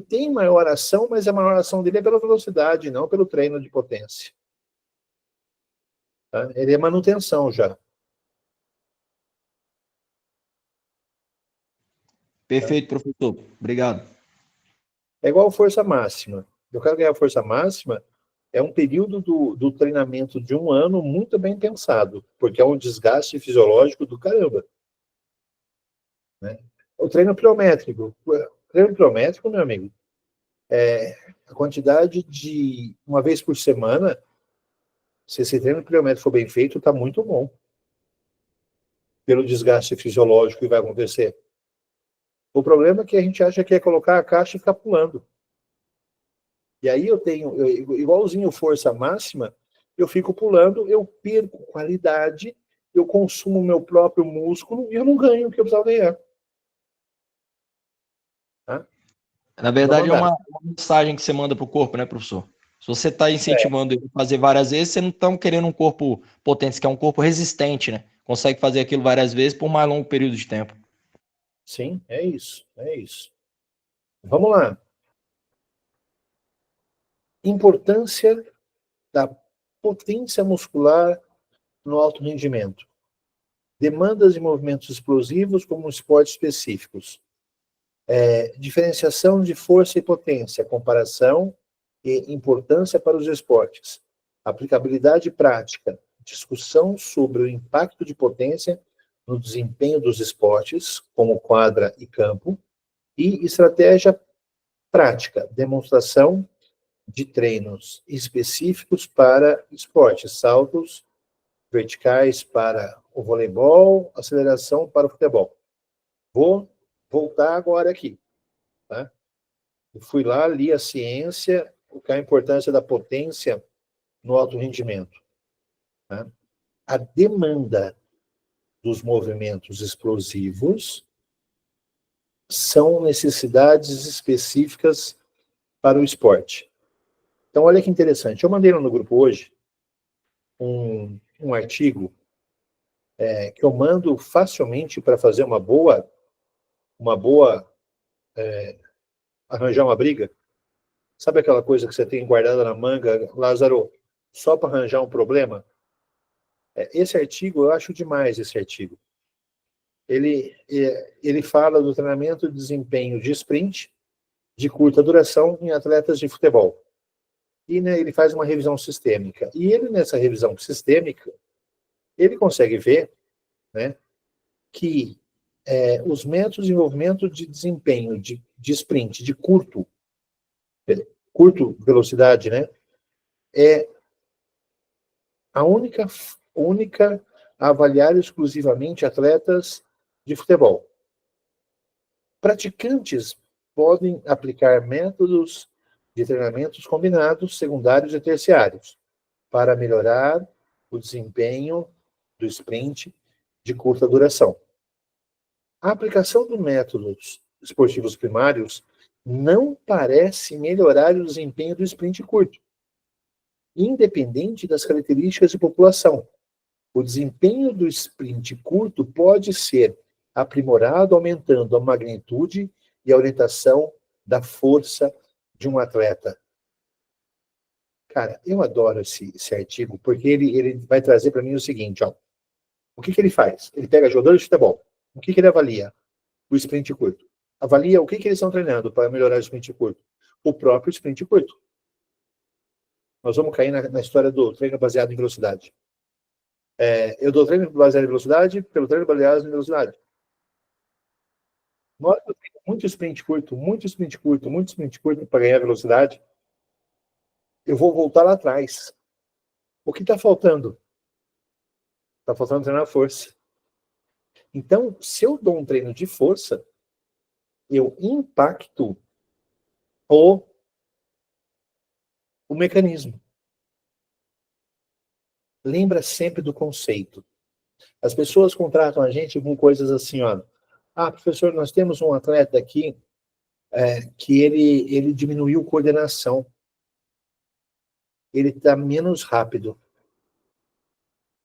A: tem maior ação, mas a maior ação dele é pela velocidade, não pelo treino de potência. Tá? Ele é manutenção já.
B: Perfeito, professor. Obrigado.
A: É igual força máxima. Eu quero ganhar força máxima, é um período do treinamento de um ano muito bem pensado, porque é um desgaste fisiológico do caramba. Né? O treino pliométrico. Meu amigo, a quantidade de uma vez por semana, se esse treino pliométrico for bem feito, está muito bom. Pelo desgaste fisiológico que vai acontecer. O problema é que a gente acha que é colocar a caixa e ficar pulando. E aí igualzinho força máxima, eu fico pulando, eu perco qualidade, eu consumo o meu próprio músculo e eu não ganho o que eu precisava ganhar. Tá?
B: Na verdade, é uma mensagem que você manda para o corpo, né, professor? Se você está incentivando ele a fazer várias vezes, você não está querendo um corpo potente, que é um corpo resistente, né? Consegue fazer aquilo várias vezes por mais longo período de tempo.
A: Sim, é isso. Vamos lá. Importância da potência muscular no alto rendimento. Demandas de movimentos explosivos como esportes específicos. Diferenciação de força e potência, comparação e importância para os esportes. Aplicabilidade prática, discussão sobre o impacto de potência no desempenho dos esportes, como quadra e campo, e estratégia prática, demonstração de treinos específicos para esportes, saltos verticais para o voleibol, aceleração para o futebol. Vou voltar agora aqui. Tá? Eu fui lá, li a ciência, que é a importância da potência no alto rendimento. Tá? A demanda dos movimentos explosivos são necessidades específicas para o esporte. Então, olha que interessante. Eu mandei no grupo hoje um artigo que eu mando facilmente para fazer uma boa arranjar uma briga. Sabe aquela coisa que você tem guardada na manga, Lázaro, só para arranjar um problema? Esse artigo, eu acho demais esse artigo. Ele fala do treinamento de desempenho de sprint de curta duração em atletas de futebol. E né, ele faz uma revisão sistêmica. E ele, nessa revisão sistêmica, ele consegue ver, né, que os métodos de desenvolvimento de desempenho, de sprint, de curto velocidade, né? É a única a avaliar exclusivamente atletas de futebol. Praticantes podem aplicar métodos de treinamentos combinados, secundários e terciários, para melhorar o desempenho do sprint de curta duração. A aplicação de métodos esportivos primários não parece melhorar o desempenho do sprint curto, independente das características de população. O desempenho do sprint curto pode ser aprimorado aumentando a magnitude e a orientação da força de um atleta. Cara, eu adoro esse artigo, porque ele vai trazer para mim o seguinte, ó. O que ele faz? Ele pega jogadores de futebol. O que ele avalia? O sprint curto. Avalia o que eles estão treinando para melhorar o sprint curto. O próprio sprint curto. Nós vamos cair na história do treino baseado em velocidade. Eu dou treino baseado em velocidade pelo treino baseado em velocidade. Nós temos muito sprint curto para ganhar velocidade. Eu vou voltar lá atrás. O que está faltando? Está faltando treinar força. Então, se eu dou um treino de força, eu impacto o mecanismo. Lembra sempre do conceito. As pessoas contratam a gente com coisas assim, ó. Ah, professor, nós temos um atleta aqui que ele diminuiu coordenação. Ele está menos rápido.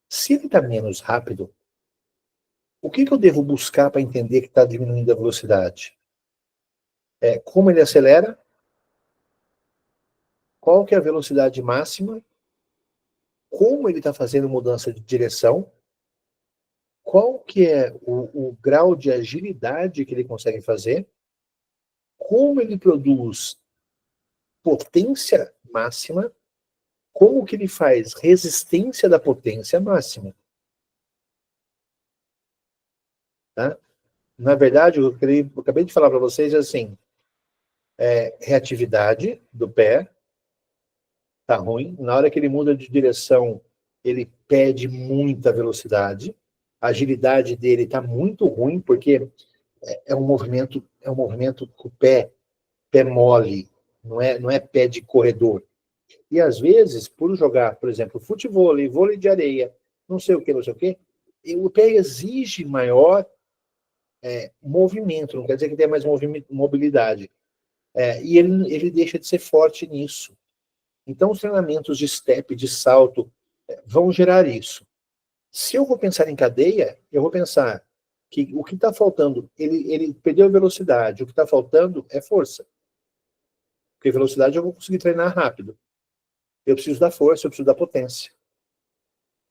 A: Se ele está menos rápido, o que eu devo buscar para entender que está diminuindo a velocidade? Como ele acelera? Qual que é a velocidade máxima? Como ele está fazendo mudança de direção? Qual que é o grau de agilidade que ele consegue fazer? Como ele produz potência máxima? Como que ele faz resistência da potência máxima? Tá? Na verdade, eu acabei de falar para vocês assim, reatividade do pé tá ruim. Na hora que ele muda de direção, ele perde muita velocidade. A agilidade dele tá muito ruim, porque é um movimento com o pé mole, não é pé de corredor. E às vezes, por jogar, por exemplo, futevôlei, vôlei de areia, não sei o que, o pé exige maior movimento, não quer dizer que tenha mais mobilidade. E ele deixa de ser forte nisso. Então, os treinamentos de step, de salto, vão gerar isso. Se eu vou pensar em cadeia, eu vou pensar que o que está faltando, ele perdeu velocidade, o que está faltando é força. Porque velocidade eu vou conseguir treinar rápido. Eu preciso da força, eu preciso da potência.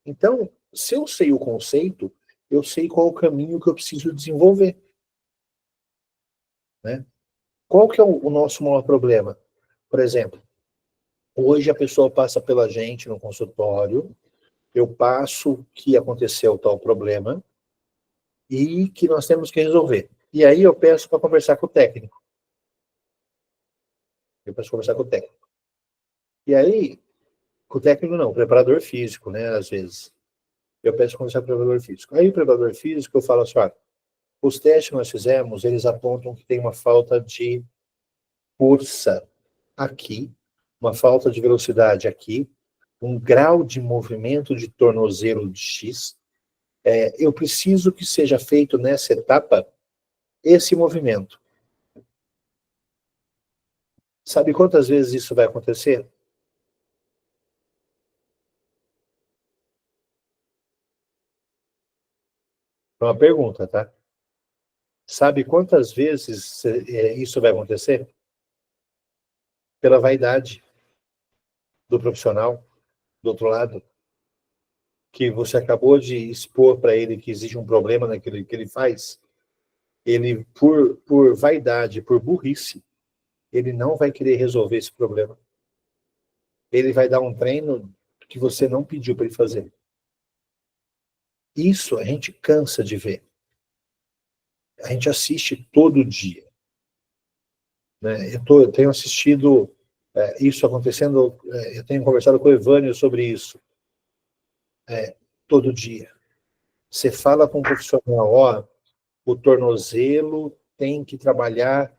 A: Então, se eu sei o conceito, eu sei qual o caminho que eu preciso desenvolver. Né? Qual que é o nosso maior problema? Por exemplo, hoje a pessoa passa pela gente no consultório, eu passo que aconteceu tal problema e que nós temos que resolver. E aí eu peço para conversar com o técnico. E aí, com o técnico não, o preparador físico, né, às vezes. Eu peço para conversar com o preparador físico. Aí o preparador físico, eu falo assim, os testes que nós fizemos, eles apontam que tem uma falta de força aqui, uma falta de velocidade aqui, um grau de movimento de tornozelo de X. Eu preciso que seja feito nessa etapa esse movimento. Sabe quantas vezes isso vai acontecer? É uma pergunta, tá? Sabe quantas vezes isso vai acontecer? Pela vaidade do profissional, do outro lado, que você acabou de expor para ele que existe um problema naquilo que ele faz, ele, por vaidade, por burrice, ele não vai querer resolver esse problema. Ele vai dar um treino que você não pediu para ele fazer. Isso a gente cansa de ver. a gente assiste todo dia. Né? Eu tenho assistido isso acontecendo, eu tenho conversado com o Evânio sobre isso todo dia. Você fala com um profissional, ó, o tornozelo tem que trabalhar,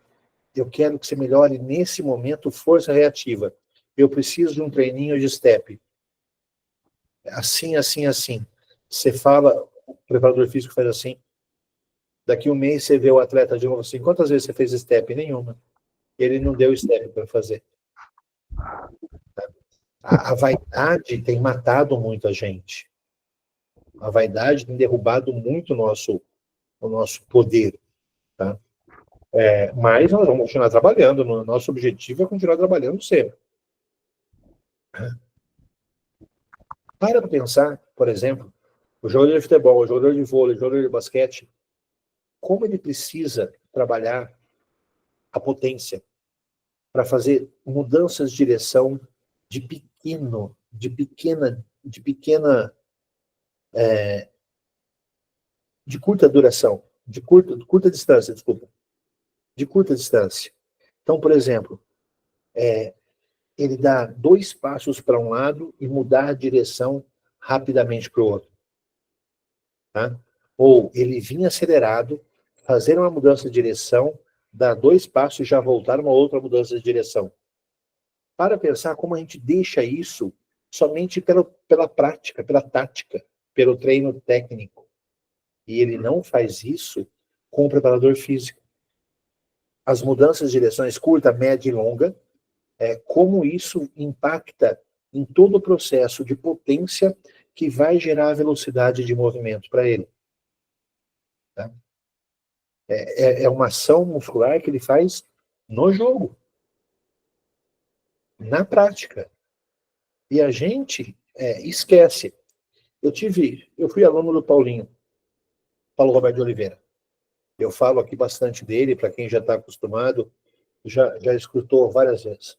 A: eu quero que você melhore nesse momento força reativa. Eu preciso de um treininho de step. Assim, assim, assim. Você fala, o preparador físico faz assim, daqui um mês você vê o atleta de novo assim, quantas vezes você fez step? Nenhuma. Ele não deu step para fazer. A vaidade tem matado muita gente. A vaidade tem derrubado muito o nosso poder. Tá? Mas nós vamos continuar trabalhando. Nosso objetivo é continuar trabalhando sempre. Para pensar, por exemplo, o jogador de futebol, o jogador de vôlei, o jogador de basquete, como ele precisa trabalhar a potência para fazer mudanças de direção de pequeno, de pequena, de curta duração, curta distância, desculpa, de curta distância. Então, por exemplo, ele dá 2 passos para um lado e mudar a direção rapidamente para o outro. Tá? Ou ele vinha acelerado, fazer uma mudança de direção, dar 2 passos e já voltar uma outra mudança de direção. Para pensar como a gente deixa isso somente pela prática, pela tática, pelo treino técnico. E ele não faz isso com o preparador físico. As mudanças de direções curta, média e longa, como isso impacta em todo o processo de potência que vai gerar velocidade de movimento para ele. Tá? É uma ação muscular que ele faz no jogo, na prática. E a gente esquece. Eu fui aluno do Paulo Roberto de Oliveira. Eu falo aqui bastante dele, para quem já está acostumado, já escutou várias vezes.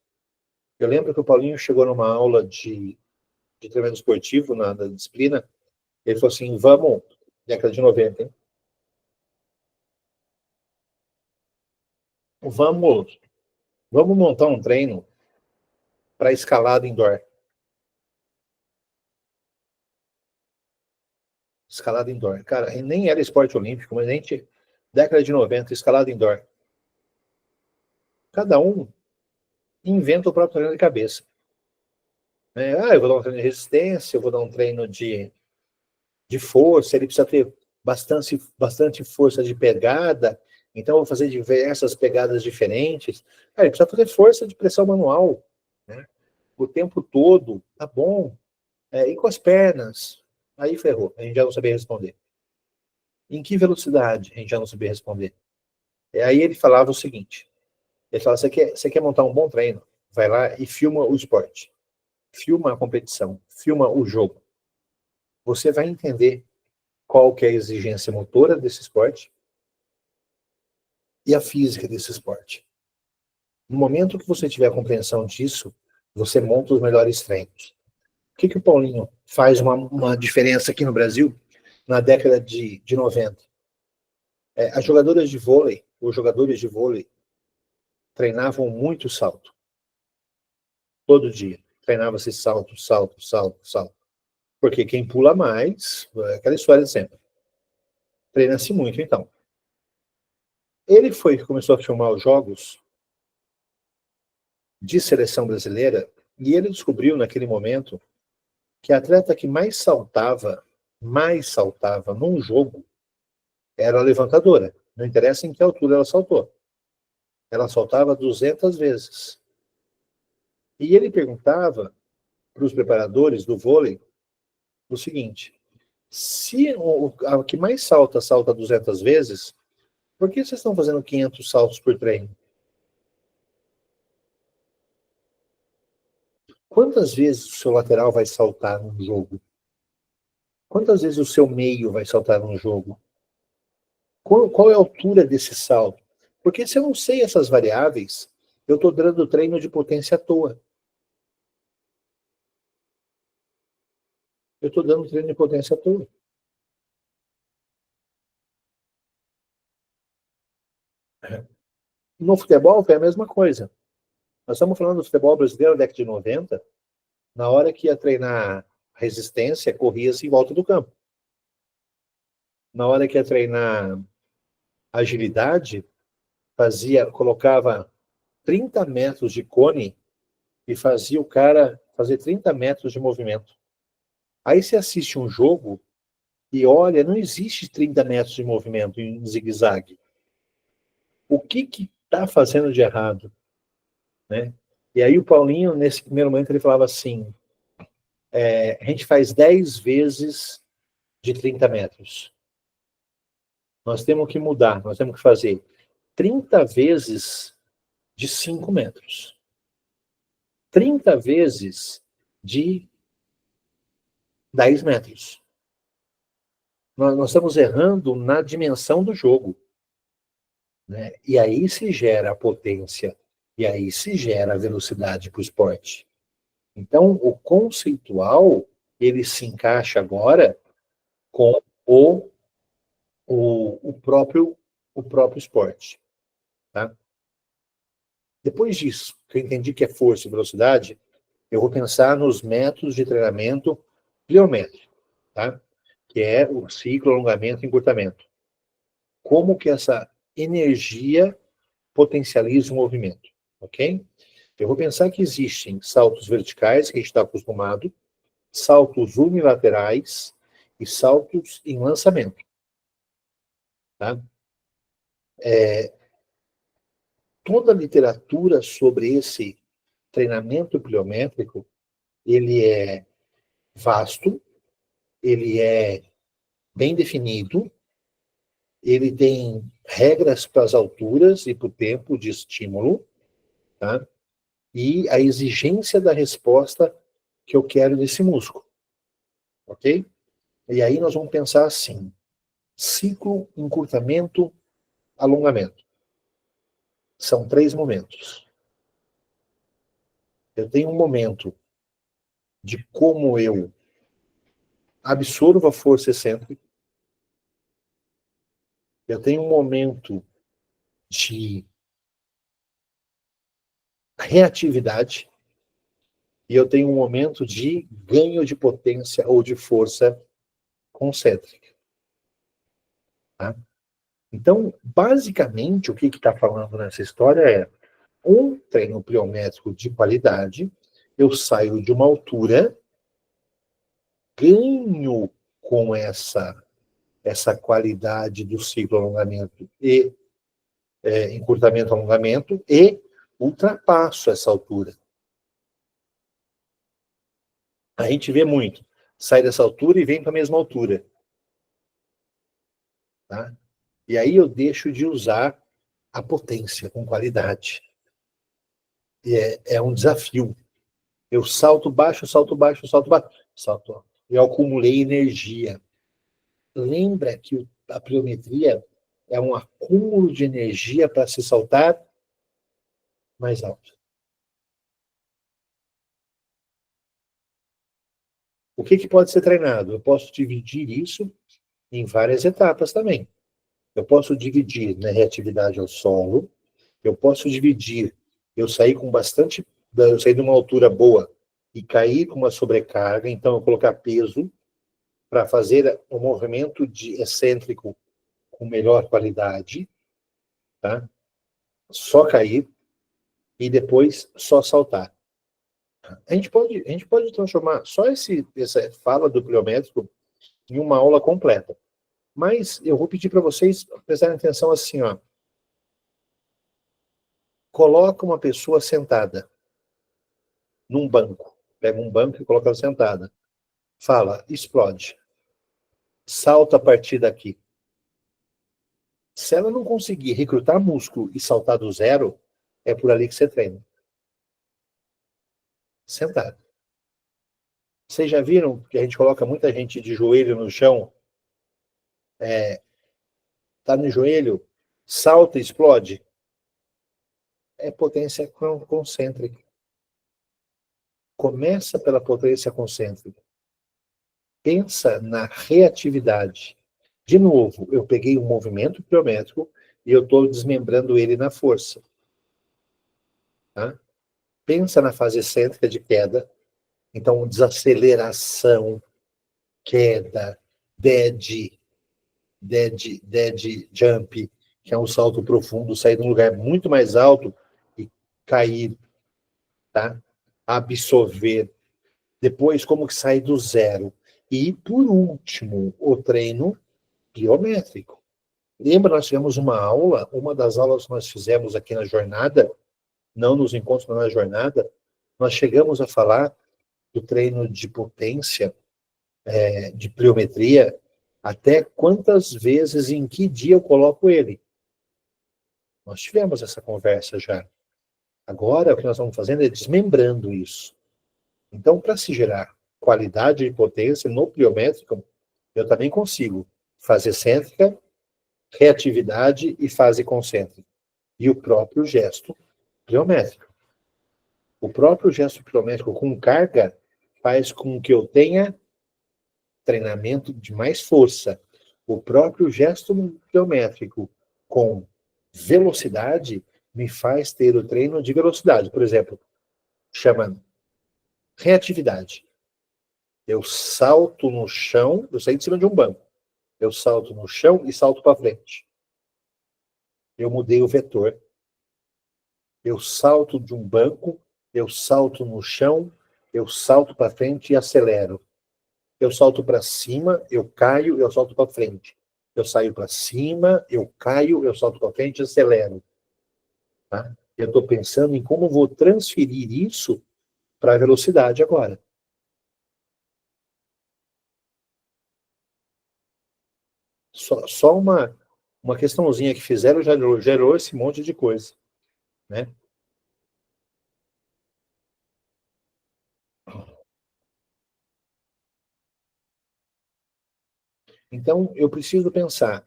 A: Eu lembro que o Paulinho chegou numa aula de treinamento esportivo, na disciplina, ele falou assim, vamos, década de 90, hein? Vamos montar um treino para escalada indoor. Escalada indoor. Cara, e nem era esporte olímpico, mas a gente, década de 90, escalada indoor. Cada um inventa o próprio treino de cabeça. Eu vou dar um treino de resistência, eu vou dar um treino de força, ele precisa ter bastante força de pegada, então eu vou fazer diversas pegadas diferentes. Ele precisa fazer força de pressão manual, né? O tempo todo, tá bom. E com as pernas? Aí ferrou, a gente já não sabia responder. Em que velocidade? A gente já não sabia responder. E aí ele falava o seguinte, ele falava, você quer montar um bom treino? Vai lá e filma o esporte. Filma a competição, filma o jogo. Você vai entender qual que é a exigência motora desse esporte e a física desse esporte. No momento que você tiver a compreensão disso, você monta os melhores treinos. O que o Paulinho faz uma diferença aqui no Brasil na década de 90? As jogadoras de vôlei, os jogadores de vôlei, treinavam muito salto. Todo dia. Treinava-se salto, salto, salto, salto. Porque quem pula mais, aquela história de sempre. Treina-se muito, então. Ele começou a filmar os jogos de seleção brasileira e ele descobriu naquele momento que a atleta que mais saltava num jogo era a levantadora. Não interessa em que altura ela saltou. Ela saltava 200 vezes. E ele perguntava para os preparadores do vôlei o seguinte, se a que mais salta 200 vezes, por que vocês estão fazendo 500 saltos por treino? Quantas vezes o seu lateral vai saltar num jogo? Quantas vezes o seu meio vai saltar num jogo? Qual é a altura desse salto? Porque se eu não sei essas variáveis, eu estou dando treino de potência à toa. Eu estou dando treino de potência à toa. No futebol foi a mesma coisa. Nós estamos falando do futebol brasileiro da década de 90, na hora que ia treinar resistência, corria-se em volta do campo. Na hora que ia treinar agilidade, colocava 30 metros de cone e fazia o cara fazer 30 metros de movimento. Aí você assiste um jogo e olha, não existe 30 metros de movimento em zigue-zague. O que está fazendo de errado? Né? E aí o Paulinho, nesse primeiro momento, ele falava assim, a gente faz 10 vezes de 30 metros. Nós temos que mudar, nós temos que fazer 30 vezes de 5 metros. 30 vezes de 10 metros. Nós estamos errando na dimensão do jogo. Né? E aí se gera a potência, e aí se gera a velocidade para o esporte. Então, o conceitual, ele se encaixa agora com o próprio esporte. Tá? Depois disso, que eu entendi que é força e velocidade, eu vou pensar nos métodos de treinamento pliométrico, tá? Que é o ciclo, alongamento e encurtamento. Como que essa energia potencializa o movimento, ok? Eu vou pensar que existem saltos verticais, que a gente está acostumado, saltos unilaterais e saltos em lançamento. Tá? Toda a literatura sobre esse treinamento pliométrico, ele é vasto, ele é bem definido, ele tem regras para as alturas e para o tempo de estímulo, tá? E a exigência da resposta que eu quero desse músculo, ok? E aí nós vamos pensar assim, ciclo, encurtamento, alongamento. São 3 momentos. Eu tenho um momento de como eu absorvo a força excêntrica. Eu tenho um momento de reatividade. E eu tenho um momento de ganho de potência ou de força concêntrica. Tá? Então, basicamente, o que está falando nessa história é um treino pliométrico de qualidade, eu saio de uma altura, ganho com essa qualidade do ciclo alongamento e encurtamento alongamento e ultrapasso essa altura. A gente vê muito, sai dessa altura e vem para a mesma altura. Tá? E aí eu deixo de usar a potência com qualidade. E é um desafio. Eu salto baixo, salto baixo, salto baixo, salto alto. Eu acumulei energia. Lembra que a pliometria é um acúmulo de energia para se saltar mais alto. O que pode ser treinado? Eu posso dividir isso em várias etapas também. Eu posso dividir na reatividade ao solo, eu posso dividir, eu saí de uma altura boa e cair com uma sobrecarga, então eu colocar peso para fazer um movimento excêntrico com melhor qualidade, tá? Só cair e depois só saltar. A gente pode transformar só essa fala do pliométrico em uma aula completa. Mas eu vou pedir para vocês prestarem atenção assim, ó. Coloca uma pessoa sentada num banco. Pega um banco e coloca ela sentada. Fala, explode. Salta a partir daqui. Se ela não conseguir recrutar músculo e saltar do zero, é por ali que você treina. Sentado. Vocês já viram que a gente coloca muita gente de joelho no chão? Tá no joelho, salta e explode? É potência concêntrica. Começa pela potência concêntrica. Pensa na reatividade. De novo, eu peguei um movimento pliométrico e eu estou desmembrando ele na força. Tá? Pensa na fase excêntrica de queda. Então, desaceleração, queda, dead jump, que é um salto profundo, sair de um lugar muito mais alto e cair, tá? Absorver. Depois, como que sai do zero. E, por último, o treino pliométrico. Lembra, nós tivemos uma das aulas que nós fizemos aqui na jornada, não nos encontros, mas na jornada, nós chegamos a falar do treino de potência, de pliometria, até quantas vezes, em que dia eu coloco ele. Nós tivemos essa conversa já. Agora, o que nós estamos fazendo é desmembrando isso. Então, para se gerar qualidade e potência no pliométrico, eu também consigo fase excêntrica, reatividade e fase concêntrica. E o próprio gesto pliométrico. O próprio gesto pliométrico com carga faz com que eu tenha treinamento de mais força. O próprio gesto pliométrico com velocidade me faz ter o treino de velocidade. Por exemplo, chama reatividade. Eu salto no chão, eu saí de cima de um banco. Eu salto no chão e salto para frente. Eu mudei o vetor. Eu salto de um banco, eu salto no chão, eu salto para frente e acelero. Eu salto para cima, eu caio, eu salto para frente. Eu saio para cima, eu caio, eu salto para frente e acelero. Tá? Eu estou pensando em como vou transferir isso para a velocidade agora. Só uma questãozinha que fizeram já gerou esse monte de coisa. Né? Então, eu preciso pensar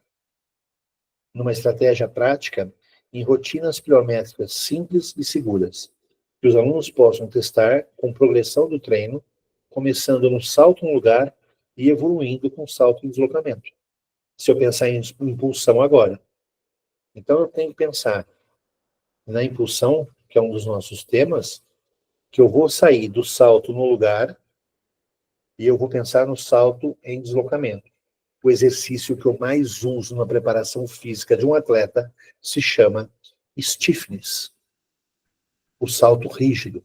A: numa estratégia prática em rotinas pliométricas simples e seguras, que os alunos possam testar com progressão do treino, começando no salto no lugar e evoluindo com salto em deslocamento. Se eu pensar em impulsão agora. Então, eu tenho que pensar na impulsão, que é um dos nossos temas, que eu vou sair do salto no lugar e eu vou pensar no salto em deslocamento. O exercício que eu mais uso na preparação física de um atleta se chama stiffness, o salto rígido.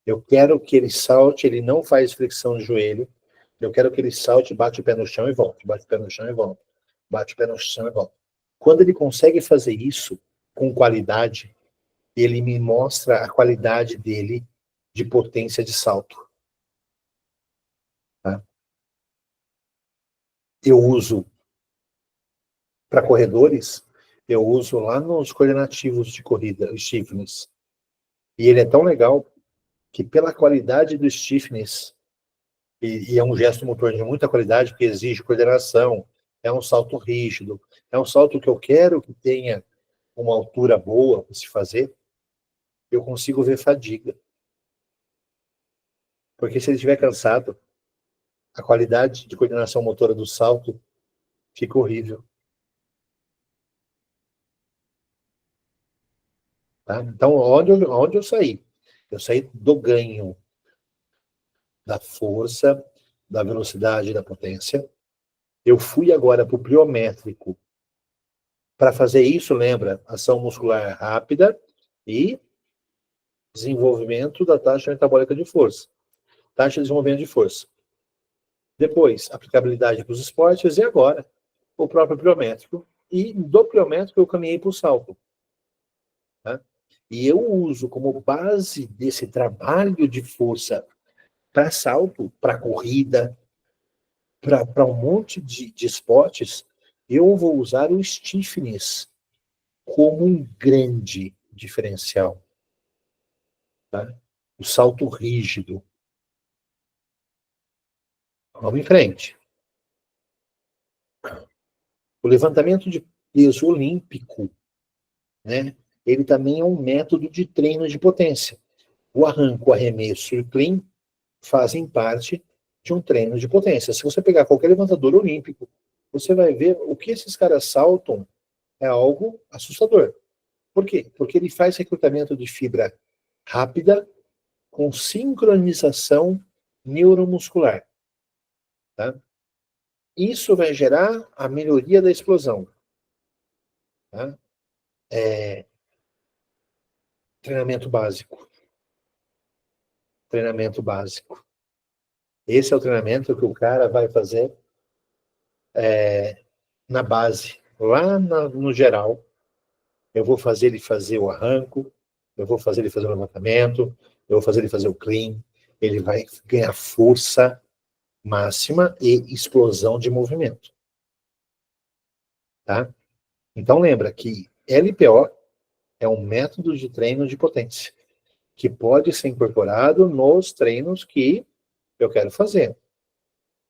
A: Eu quero que ele salte, ele não faz flexão de joelho, eu quero que ele salte, bate o pé no chão e volte, bate o pé no chão e volta, bate o pé no chão e volta. Quando ele consegue fazer isso com qualidade, ele me mostra a qualidade dele de potência de salto. Tá? Eu uso para corredores, eu uso lá nos coordenativos de corrida, o stiffness. E ele é tão legal que pela qualidade do stiffness, e é um gesto motor de muita qualidade, que exige coordenação, é um salto rígido, é um salto que eu quero que tenha uma altura boa para se fazer, eu consigo ver fadiga. Porque se ele estiver cansado, a qualidade de coordenação motora do salto fica horrível. Tá? Então, onde eu saí? Eu saí do ganho da força, da velocidade e da potência. Eu fui agora para o pliométrico. Para fazer isso, lembra, ação muscular rápida e desenvolvimento da taxa metabólica de força. Taxa de desenvolvimento de força. Depois, aplicabilidade para os esportes e agora, o próprio pliométrico. E do pliométrico eu caminhei para o salto. Tá? E eu uso como base desse trabalho de força para salto, para corrida, para um monte de esportes, eu vou usar o stiffness como um grande diferencial. Tá? O salto rígido. Vamos em frente. O levantamento de peso olímpico, né? Ele também é um método de treino de potência. O arranco, o arremesso e o clean fazem parte de um treino de potência. Se você pegar qualquer levantador olímpico, você vai ver o que esses caras saltam é algo assustador. Por quê? Porque ele faz recrutamento de fibra rápida com sincronização neuromuscular. Tá? Isso vai gerar a melhoria da explosão. Tá? Treinamento básico. Treinamento básico. Esse é o treinamento que o cara vai fazer na base, lá no geral. Eu vou fazer ele fazer o arranco, eu vou fazer ele fazer o levantamento, eu vou fazer ele fazer o clean, ele vai ganhar força máxima e explosão de movimento. Tá? Então lembra que LPO é um método de treino de potência, que pode ser incorporado nos treinos que eu quero fazer.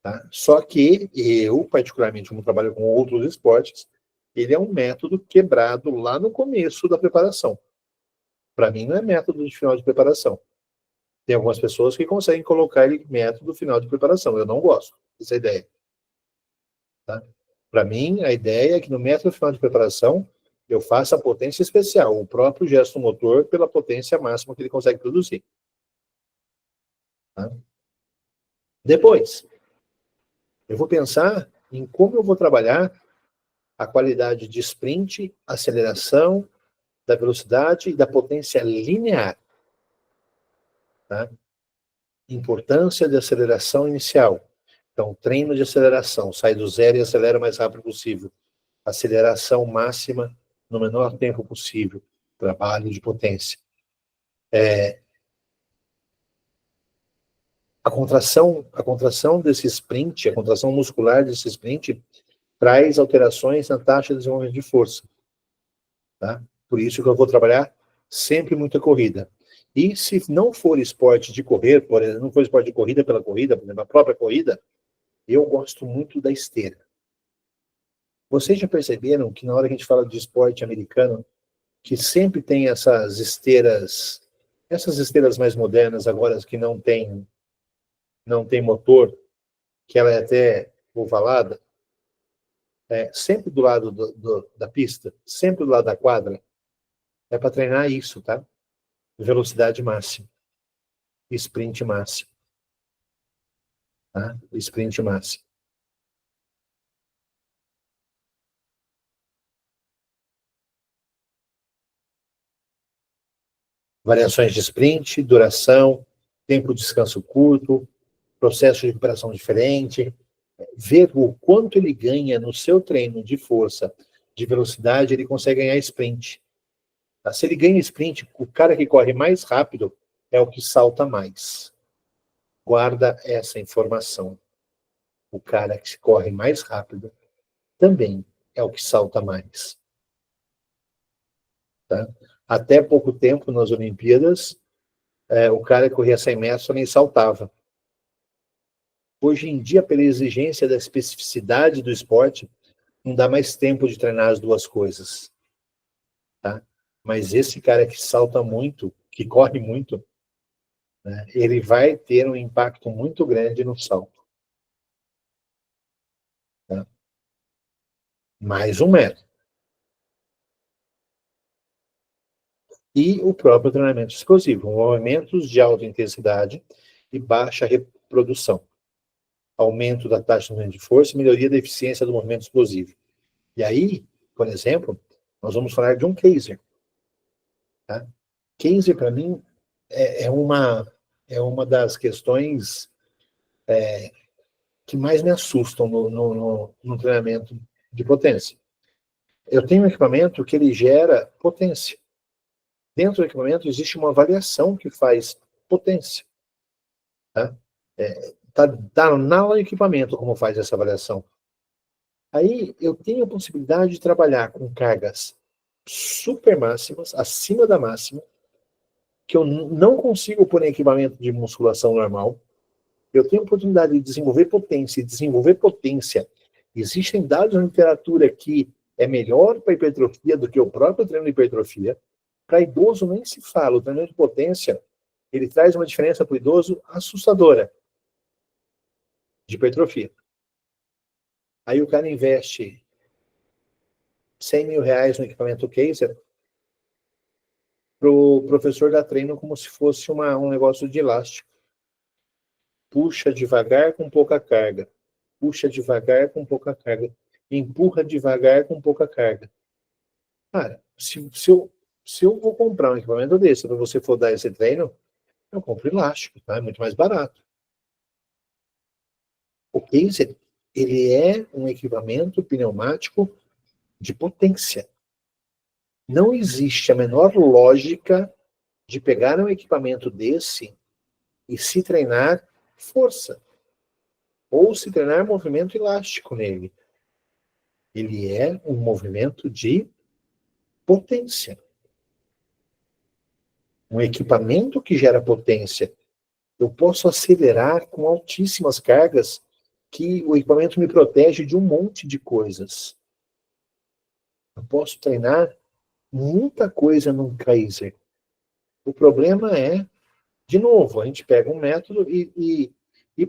A: Tá? Só que eu, particularmente, como trabalho com outros esportes, ele é um método quebrado lá no começo da preparação. Para mim, não é método de final de preparação. Tem algumas pessoas que conseguem colocar ele método final de preparação. Eu não gosto dessa ideia. Tá? Para mim, a ideia é que no método final de preparação, eu faça a potência especial, o próprio gesto motor pela potência máxima que ele consegue produzir. Tá? Depois, eu vou pensar em como eu vou trabalhar a qualidade de sprint, aceleração, da velocidade e da potência linear. Tá? Importância de aceleração inicial. Então, treino de aceleração, sai do zero e acelera o mais rápido possível. Aceleração máxima no menor tempo possível. Trabalho de potência. A contração desse sprint, a contração muscular desse sprint, traz alterações na taxa de desenvolvimento de força. Tá? Por isso que eu vou trabalhar sempre muita corrida. E se não for esporte de correr, por exemplo, não for esporte de corrida pela corrida, por exemplo, a própria corrida, eu gosto muito da esteira. Vocês já perceberam que na hora que a gente fala de esporte americano, que sempre tem essas esteiras mais modernas agora que não tem motor, que ela é até ovalada, sempre do lado da pista, sempre do lado da quadra, é para treinar isso, tá? Velocidade máxima, sprint máximo, tá? Sprint máximo. Variações de sprint, duração, tempo de descanso curto, processo de recuperação diferente, ver o quanto ele ganha no seu treino de força, de velocidade, ele consegue ganhar sprint. Tá? Se ele ganha sprint, o cara que corre mais rápido é o que salta mais. Guarda essa informação. O cara que corre mais rápido também é o que salta mais. Tá? Até pouco tempo, nas Olimpíadas, o cara que corria 100 metros também saltava. Hoje em dia, pela exigência da especificidade do esporte, não dá mais tempo de treinar as duas coisas. Tá? Mas esse cara que salta muito, que corre muito, né, ele vai ter um impacto muito grande no salto. Tá? Mais um método. E o próprio treinamento explosivo, movimentos de alta intensidade e baixa reprodução. Aumento da taxa de força e melhoria da eficiência do movimento explosivo. E aí, por exemplo, nós vamos falar de um Kaiser. Tá? Kaiser, para mim, é uma das questões que mais me assustam no treinamento de potência. Eu tenho um equipamento que ele gera potência. Dentro do equipamento existe uma avaliação que faz potência. Tá? Tá lá no equipamento como faz essa avaliação. Aí eu tenho a possibilidade de trabalhar com cargas super máximas, acima da máxima, que eu não consigo pôr em equipamento de musculação normal. Eu tenho a oportunidade de desenvolver potência. Existem dados na literatura que é melhor para hipertrofia do que o próprio treino de hipertrofia. Para idoso nem se fala. O treino de potência, ele traz uma diferença para o idoso assustadora de hipertrofia. Aí o cara investe R$100 mil no equipamento Kaiser, para o professor dar treino como se fosse um negócio de elástico. Puxa devagar com pouca carga. Puxa devagar com pouca carga. Empurra devagar com pouca carga. Cara, se eu vou comprar um equipamento desse para você for dar esse treino, eu compro elástico, tá? É muito mais barato. O Kaiser, ele é um equipamento pneumático de potência. Não existe a menor lógica de pegar um equipamento desse e se treinar força, ou se treinar movimento elástico nele. Ele é um movimento de potência. Um equipamento que gera potência. Eu posso acelerar com altíssimas cargas que o equipamento me protege de um monte de coisas. Eu posso treinar muita coisa num Kaiser. O problema é, de novo, a gente pega um método e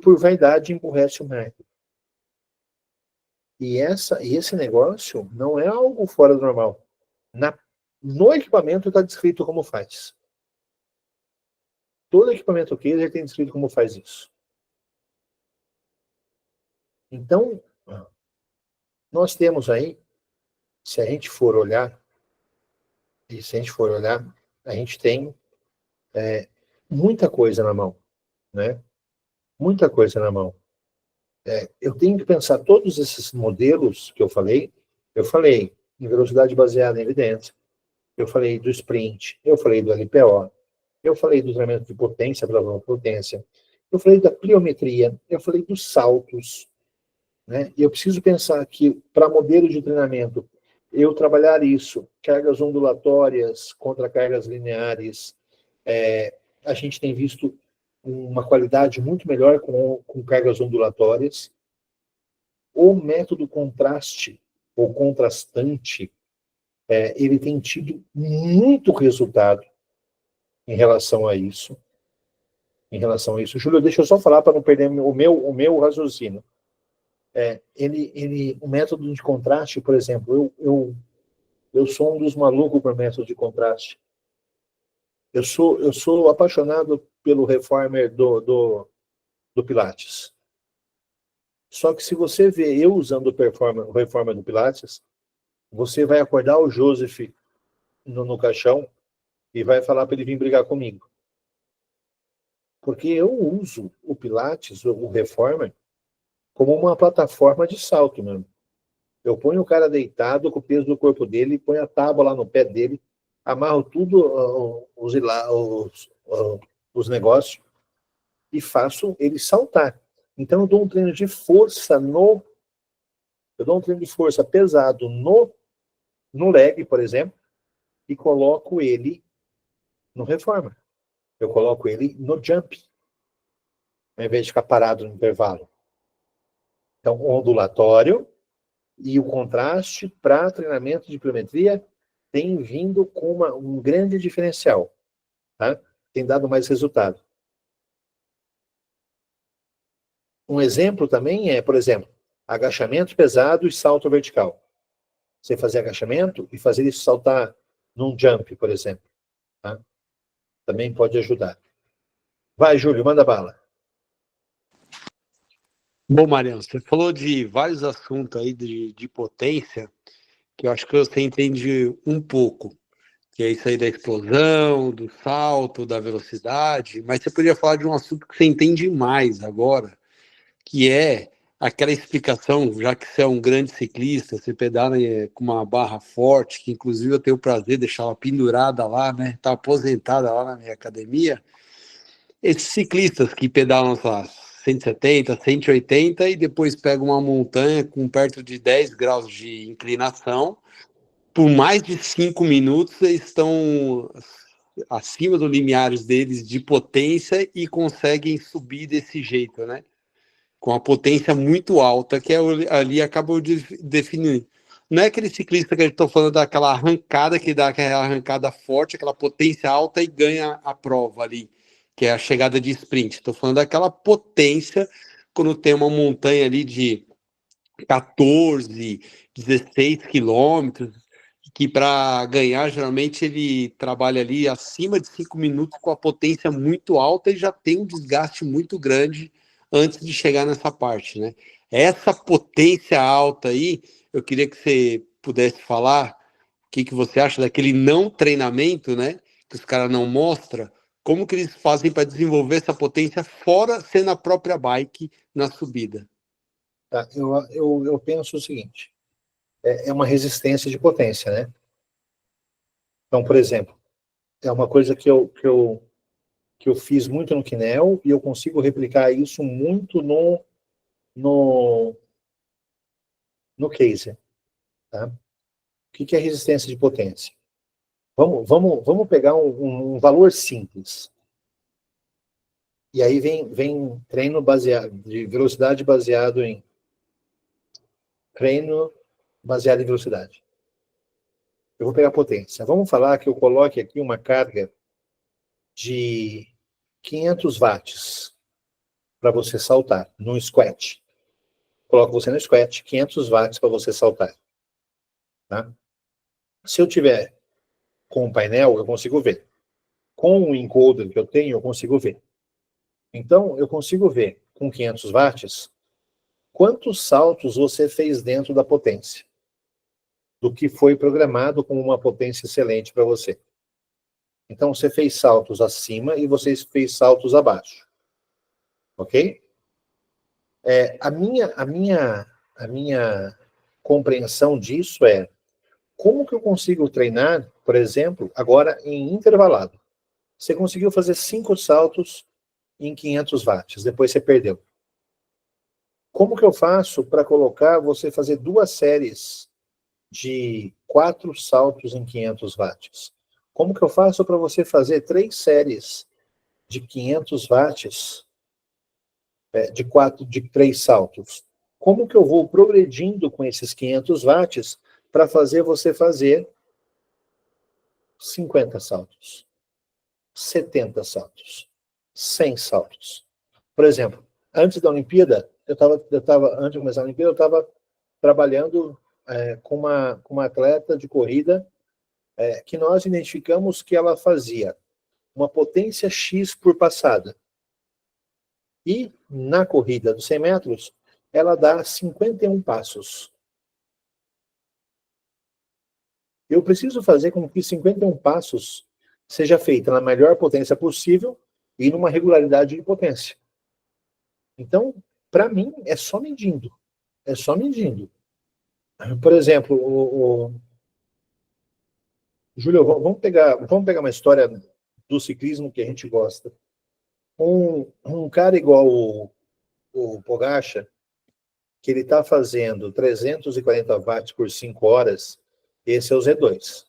A: por vaidade emburrece o método. E esse negócio não é algo fora do normal. No equipamento está descrito como faz. Todo equipamento Kaiser tem descrito como faz isso. Então, nós temos aí, se a gente for olhar, a gente tem muita coisa na mão, né? Muita coisa na mão. Eu tenho que pensar todos esses modelos que eu falei em velocidade baseada em evidência, eu falei do sprint, eu falei do LPO, eu falei do treinamento de potência pela potência, eu falei da pliometria, eu falei dos saltos, né? E eu preciso pensar que, para modelo de treinamento, eu trabalhar isso, cargas ondulatórias contra cargas lineares, a gente tem visto uma qualidade muito melhor com cargas ondulatórias. O método contraste, ou contrastante, ele tem tido muito resultado em relação a isso. Júlio, deixa eu só falar para não perder o meu raciocínio. O método de contraste, por exemplo, eu sou um dos malucos para método de contraste. Eu sou apaixonado pelo reformer do Pilates. Só que se você vê eu usando o reformer do Pilates, você vai acordar o Joseph no caixão e vai falar para ele vir brigar comigo. Porque eu uso o Pilates, o reformer, como uma plataforma de salto mesmo. Eu ponho o cara deitado com o peso do corpo dele, ponho a tábua lá no pé dele, amarro tudo os negócios e faço ele saltar. Então eu dou um treino de força pesado no leg, por exemplo, e coloco ele no reformer. Eu coloco ele no jump, ao invés de ficar parado no intervalo. Então, o ondulatório e o contraste para treinamento de pliometria tem vindo com um grande diferencial. Tá? Tem dado mais resultado. Um exemplo também é, por exemplo, agachamento pesado e salto vertical. Você fazer agachamento e fazer isso saltar num jump, por exemplo. Tá? Também pode ajudar. Vai, Júlio, manda bala.
C: Bom, Mariano, você falou de vários assuntos aí de potência, que eu acho que você entende um pouco, que é isso aí da explosão, do salto, da velocidade, mas você podia falar de um assunto que você entende mais agora, que é aquela explicação, já que você é um grande ciclista, você pedala com uma barra forte, que inclusive eu tenho o prazer de deixar ela pendurada lá, né? Tá aposentada lá na minha academia. Esses ciclistas que pedalam, sei lá, 170, 180 e depois pegam uma montanha com perto de 10 graus de inclinação, por mais de 5 minutos eles estão acima dos limiares deles de potência e conseguem subir desse jeito, né? Com a potência muito alta, que ali acaba definindo. Não é aquele ciclista que eu estou falando daquela arrancada, que dá aquela arrancada forte, aquela potência alta e ganha a prova ali, que é a chegada de sprint. Estou falando daquela potência quando tem uma montanha ali de 14, 16 quilômetros, que para ganhar, geralmente ele trabalha ali acima de 5 minutos com a potência muito alta e já tem um desgaste muito grande antes de chegar nessa parte, né? Essa potência alta aí, eu queria que você pudesse falar o que você acha daquele não treinamento, né? Que os caras não mostram, como que eles fazem para desenvolver essa potência fora ser na própria bike, na subida.
A: Tá? Eu penso o seguinte, é uma resistência de potência, né? Então, por exemplo, é uma coisa que eu fiz muito no Kinel e eu consigo replicar isso muito no, no case. Tá? O que é resistência de potência? Vamos pegar um valor simples. E aí vem treino baseado, de velocidade baseado em treino baseado em velocidade. Eu vou pegar potência. Vamos falar que eu coloque aqui uma carga de 500 watts para você saltar num squat. Coloco você no squat, 500 watts para você saltar. Tá? Se eu tiver com o painel, eu consigo ver. Com o encoder que eu tenho, eu consigo ver. Então, eu consigo ver com 500 watts quantos saltos você fez dentro da potência, do que foi programado como uma potência excelente para você. Então, você fez saltos acima e você fez saltos abaixo. Ok? A minha compreensão disso é como que eu consigo treinar, por exemplo, agora em intervalado. Você conseguiu fazer 5 saltos em 500 watts, depois você perdeu. Como que eu faço para colocar você fazer 2 séries de 4 saltos em 500 watts? Como que eu faço para você fazer 3 séries de 500 watts de 3 saltos? Como que eu vou progredindo com esses 500 watts para fazer você fazer 50 saltos, 70 saltos, 100 saltos? Por exemplo, antes da Olimpíada, antes de começar a Olimpíada, eu estava trabalhando com uma atleta de corrida que nós identificamos que ela fazia uma potência X por passada. E na corrida dos 100 metros, ela dá 51 passos. Eu preciso fazer com que 51 passos seja feita na melhor potência possível e numa regularidade de potência. Então, para mim, é só medindo. É só medindo. Por exemplo, Júlio, vamos pegar uma história do ciclismo que a gente gosta. Um cara igual o Pogačar, que ele está fazendo 340 watts por 5 horas, esse é o Z2.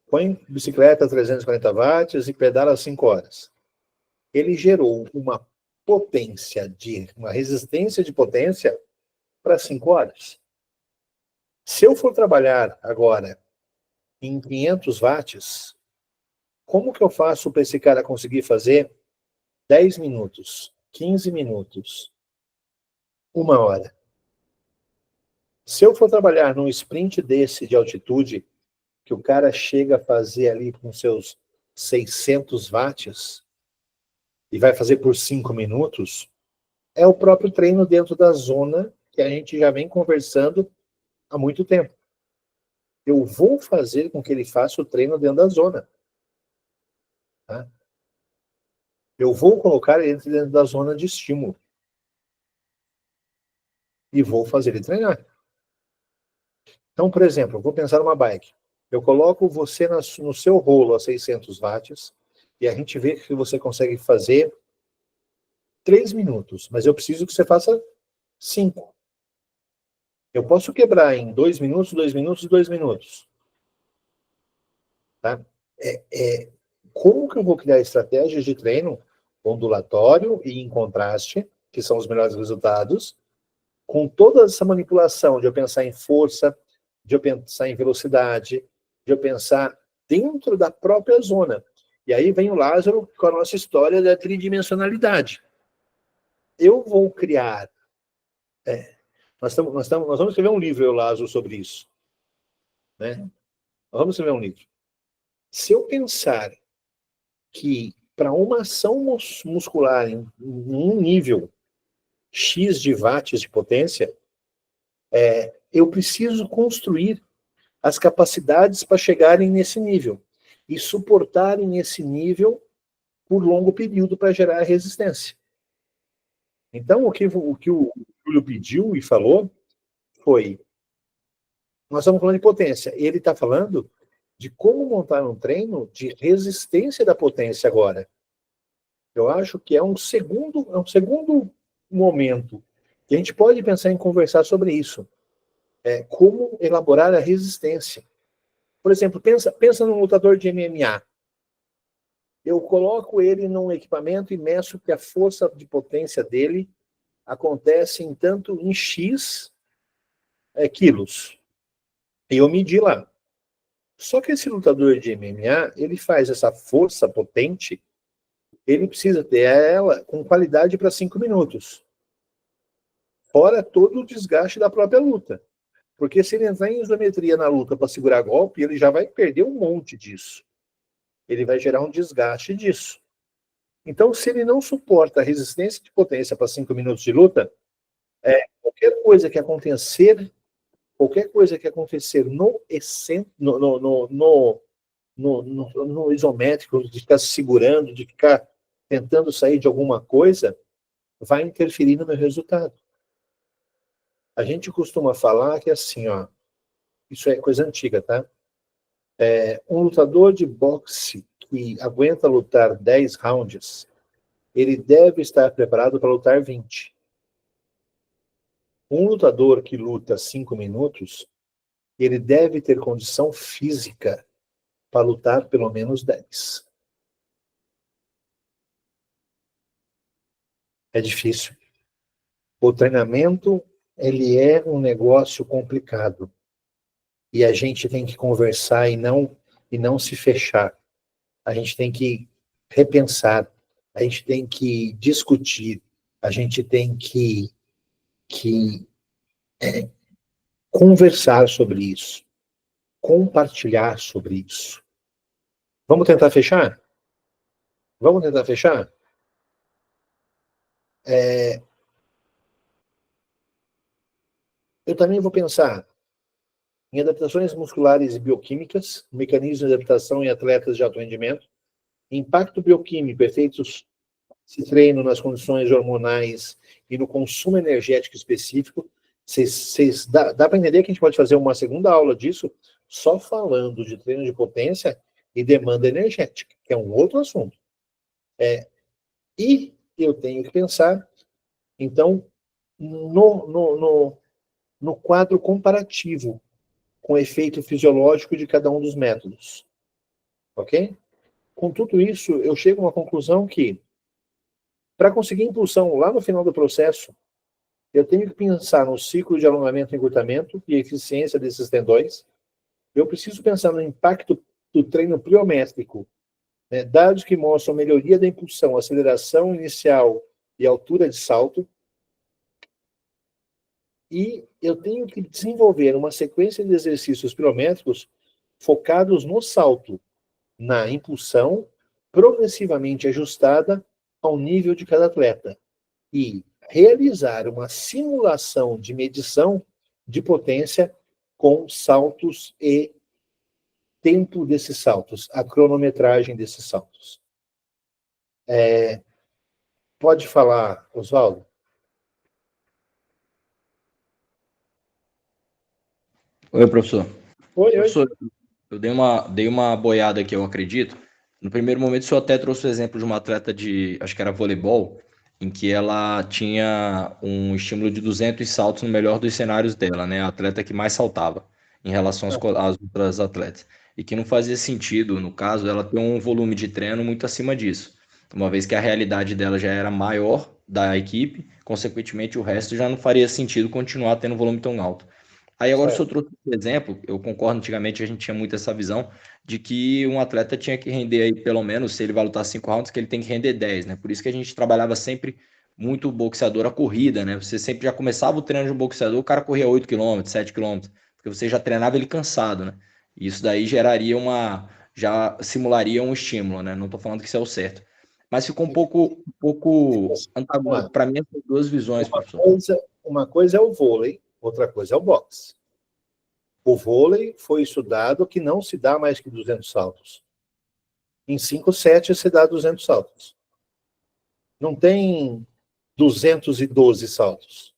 A: Põe bicicleta 340 watts e pedala 5 horas. Ele gerou uma uma resistência de potência para 5 horas. Se eu for trabalhar agora em 500 watts, como que eu faço para esse cara conseguir fazer 10 minutos, 15 minutos, 1 hora? Se eu for trabalhar num sprint desse de altitude, que o cara chega a fazer ali com seus 600 watts e vai fazer por 5 minutos, é o próprio treino dentro da zona que a gente já vem conversando há muito tempo. Eu vou fazer com que ele faça o treino dentro da zona. Tá? Eu vou colocar ele dentro da zona de estímulo. E vou fazer ele treinar. Então, por exemplo, eu vou pensar numa bike. Eu coloco você no seu rolo a 600 watts e a gente vê que você consegue fazer 3 minutos, mas eu preciso que você faça 5. Eu posso quebrar em 2 minutos, 2 minutos e 2 minutos. Tá? Como que eu vou criar estratégias de treino ondulatório e em contraste, que são os melhores resultados, com toda essa manipulação de eu pensar em força, de eu pensar em velocidade, de eu pensar dentro da própria zona. E aí vem o Lázaro com a nossa história da tridimensionalidade. Eu vou criar Nós vamos escrever um livro, eu, Lázaro, sobre isso. Né? Nós vamos escrever um livro. Se eu pensar que para uma ação muscular em um nível X de watts de potência, eu preciso construir as capacidades para chegarem nesse nível e suportarem esse nível por longo período para gerar resistência. Então, o que o Júlio pediu e falou foi, nós estamos falando de potência, ele está falando de como montar um treino de resistência da potência agora. Eu acho que é um segundo momento que a gente pode pensar em conversar sobre isso. Como elaborar a resistência. Por exemplo, pensa num lutador de MMA. Eu coloco ele num equipamento e meço que a força de potência dele acontece em X quilos. E eu medi lá. Só que esse lutador de MMA, ele faz essa força potente, ele precisa ter ela com qualidade para 5 minutos. Fora todo o desgaste da própria luta. Porque se ele entrar em isometria na luta para segurar golpe, ele já vai perder um monte disso. Ele vai gerar um desgaste disso. Então, se ele não suporta a resistência de potência para 5 minutos de luta, qualquer coisa que acontecer no isométrico, de ficar se segurando, de ficar tentando sair de alguma coisa, vai interferir no meu resultado. A gente costuma falar que assim, isso é coisa antiga, tá? Um lutador de boxe que aguenta lutar 10 rounds, ele deve estar preparado para lutar 20. Um lutador que luta 5 minutos, ele deve ter condição física para lutar pelo menos 10. É difícil. O treinamento, ele é um negócio complicado. E a gente tem que conversar e não se fechar. A gente tem que repensar, a gente tem que discutir, a gente tem que conversar sobre isso, compartilhar sobre isso. Vamos tentar fechar? Vamos tentar fechar? Eu também vou pensar em adaptações musculares e bioquímicas, mecanismos de adaptação em atletas de alto rendimento, impacto bioquímico, efeitos de treino nas condições hormonais e no consumo energético específico. Dá para entender que a gente pode fazer uma segunda aula disso, só falando de treino de potência e demanda energética, que é um outro assunto. E eu tenho que pensar, então, no quadro comparativo com o efeito fisiológico de cada um dos métodos. Ok? Com tudo isso, eu chego a uma conclusão que, para conseguir impulsão lá no final do processo, eu tenho que pensar no ciclo de alongamento e encurtamento e a eficiência desses tendões. Eu preciso pensar no impacto do treino pliométrico, né, dados que mostram melhoria da impulsão, aceleração inicial e altura de salto. E eu tenho que desenvolver uma sequência de exercícios pliométricos focados no salto, na impulsão, progressivamente ajustada ao nível de cada atleta. E realizar uma simulação de medição de potência com saltos e tempo desses saltos, a cronometragem desses saltos. Pode falar, Oswaldo?
B: Oi, professor.
A: Oi.
B: Professor, eu dei uma boiada aqui, eu acredito. No primeiro momento, o senhor até trouxe o exemplo de uma atleta de, acho que era voleibol, em que ela tinha um estímulo de 200 saltos no melhor dos cenários dela, né? A atleta que mais saltava em relação às outras atletas. E que não fazia sentido, no caso, ela ter um volume de treino muito acima disso. Uma vez que a realidade dela já era maior da equipe, consequentemente o resto já não faria sentido continuar tendo um volume tão alto. Aí agora o senhor trouxe um exemplo, eu concordo, antigamente a gente tinha muito essa visão de que um atleta tinha que render aí pelo menos, se ele vai lutar 5 rounds, que ele tem que render 10, né? Por isso que a gente trabalhava sempre muito boxeador a corrida, né? Você sempre já começava o treino de um boxeador, o cara corria 8 km, 7 km, porque você já treinava ele cansado, né? E isso daí já simularia um estímulo, né? Não estou falando que isso é o certo. Mas ficou um pouco antagônico para mim essas duas visões, professor.
A: Uma coisa é o vôlei, outra coisa é o boxe. O vôlei foi estudado que não se dá mais que 200 saltos. Em 5 sets se dá 200 saltos. Não tem 212 saltos.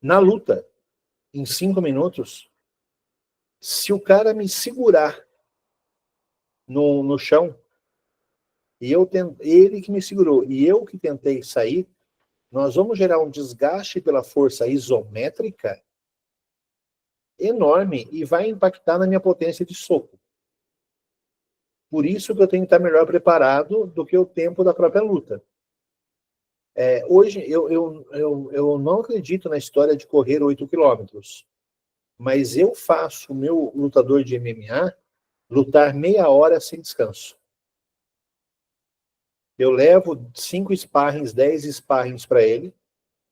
A: Na luta, em 5 minutos, se o cara me segurar no chão, e ele que me segurou, e eu que tentei sair, nós vamos gerar um desgaste pela força isométrica enorme e vai impactar na minha potência de soco. Por isso que eu tenho que estar melhor preparado do que o tempo da própria luta. Hoje, eu não acredito na história de correr 8 quilômetros, mas eu faço o meu lutador de MMA lutar meia hora sem descanso. Eu levo 5 sparrings, 10 sparrings para ele,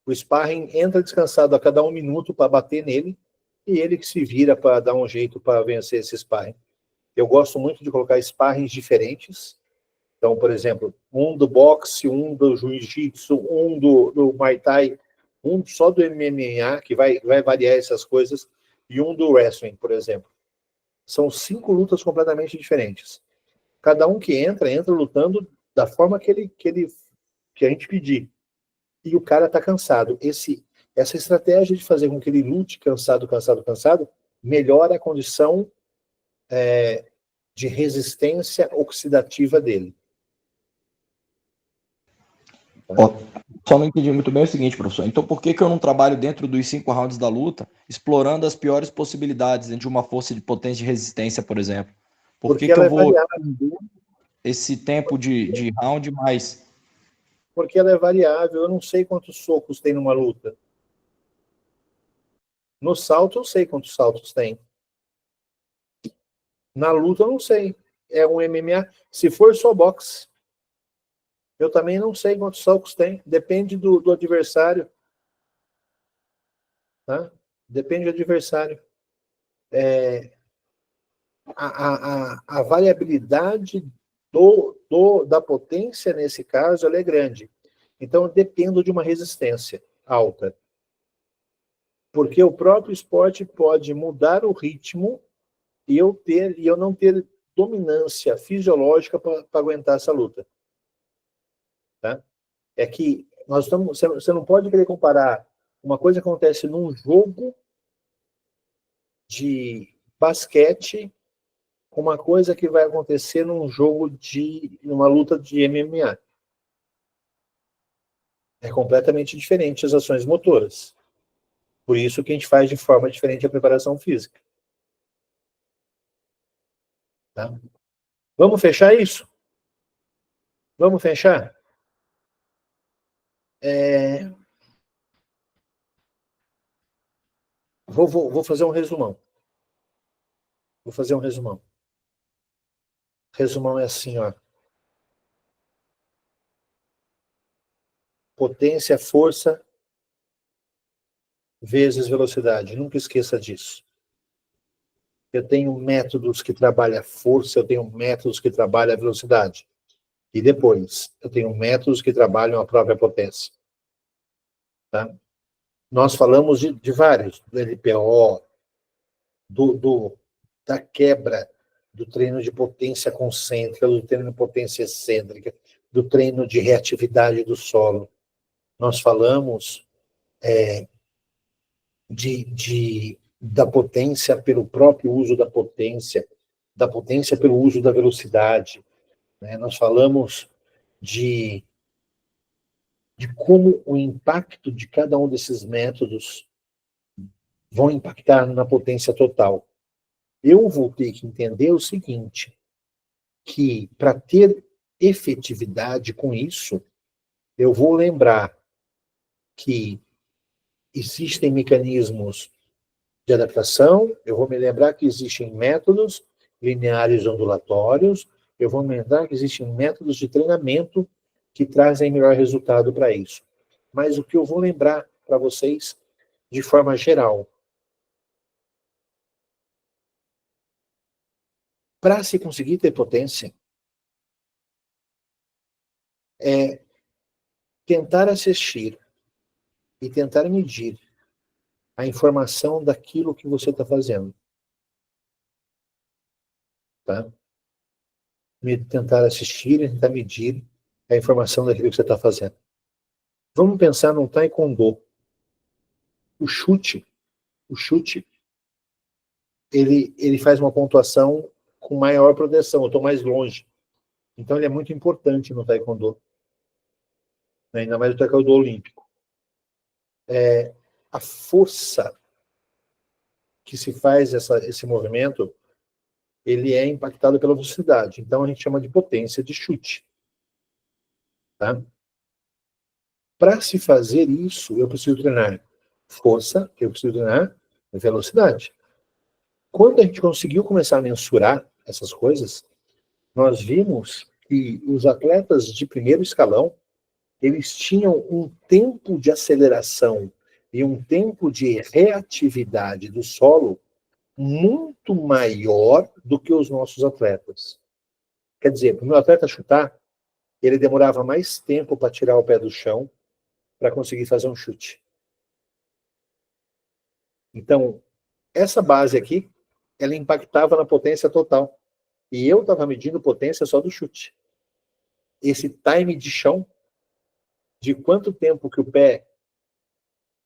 A: o sparring entra descansado a cada 1 minuto para bater nele, e ele que se vira para dar um jeito para vencer esse sparring. Eu gosto muito de colocar sparrings diferentes. Então, por exemplo, um do boxe, um do jiu-jitsu, um do Muay Thai, um só do MMA, que vai variar essas coisas, e um do wrestling, por exemplo. São 5 lutas completamente diferentes. Cada um que entra lutando da forma que a gente pedir. E o cara está cansado. Essa estratégia de fazer com que ele lute cansado, melhora a condição de resistência oxidativa dele.
B: Só não entendi muito bem o seguinte, professor. Então, por que eu não trabalho dentro dos 5 rounds da luta, explorando as piores possibilidades dentro de uma força de potência de resistência, por exemplo? Por que eu vou esse tempo de round mais?
A: Porque ela é variável. Eu não sei quantos socos tem numa luta. No salto, eu sei quantos saltos tem. Na luta, eu não sei. É um MMA. Se for só boxe, eu também não sei quantos socos tem. Depende do adversário. Tá? Depende do adversário. A variabilidade da potência, nesse caso, ela é grande. Então, eu dependo de uma resistência alta. Porque o próprio esporte pode mudar o ritmo e eu não ter dominância fisiológica para aguentar essa luta. Tá? É que você não pode querer comparar uma coisa que acontece num jogo de basquete com uma coisa que vai acontecer numa luta de MMA. É completamente diferente as ações motoras. Por isso que a gente faz de forma diferente a preparação física. Tá? Vamos fechar isso? Vamos fechar? Vou fazer um resumão. Resumão é assim, ó. Potência, força, vezes velocidade. Nunca esqueça disso. Eu tenho métodos que trabalham a força, eu tenho métodos que trabalham a velocidade. E depois, eu tenho métodos que trabalham a própria potência. Tá? Nós falamos de vários, do LPO, da quebra do treino de potência concêntrica, do treino de potência excêntrica, do treino de reatividade do solo. Nós falamos da potência pelo próprio uso da potência pelo uso da velocidade. Né? Nós falamos de como o impacto de cada um desses métodos vão impactar na potência total. Eu vou ter que entender o seguinte, que para ter efetividade com isso, eu vou lembrar que existem mecanismos de adaptação, eu vou me lembrar que existem métodos lineares ondulatórios, eu vou me lembrar que existem métodos de treinamento que trazem melhor resultado para isso. Mas o que eu vou lembrar para vocês, de forma geral, para se conseguir ter potência, é tentar assistir e tentar medir a informação daquilo que você está fazendo. Tá? Tentar assistir e tentar medir a informação daquilo que você está fazendo. Vamos pensar no taekwondo. O chute, ele faz uma pontuação com maior proteção, eu estou mais longe. Então ele é muito importante no taekwondo. Ainda mais no taekwondo olímpico. A força que se faz esse movimento, ele é impactado pela velocidade. Então a gente chama de potência de chute. Tá? Para se fazer isso, eu preciso treinar força, eu preciso treinar velocidade. Quando a gente conseguiu começar a mensurar essas coisas, nós vimos que os atletas de primeiro escalão, eles tinham um tempo de aceleração e um tempo de reatividade do solo muito maior do que os nossos atletas. Quer dizer, para o meu atleta chutar, ele demorava mais tempo para tirar o pé do chão para conseguir fazer um chute. Então, essa base aqui, ela impactava na potência total. E eu estava medindo potência só do chute. Esse time de chão, de quanto tempo que o pé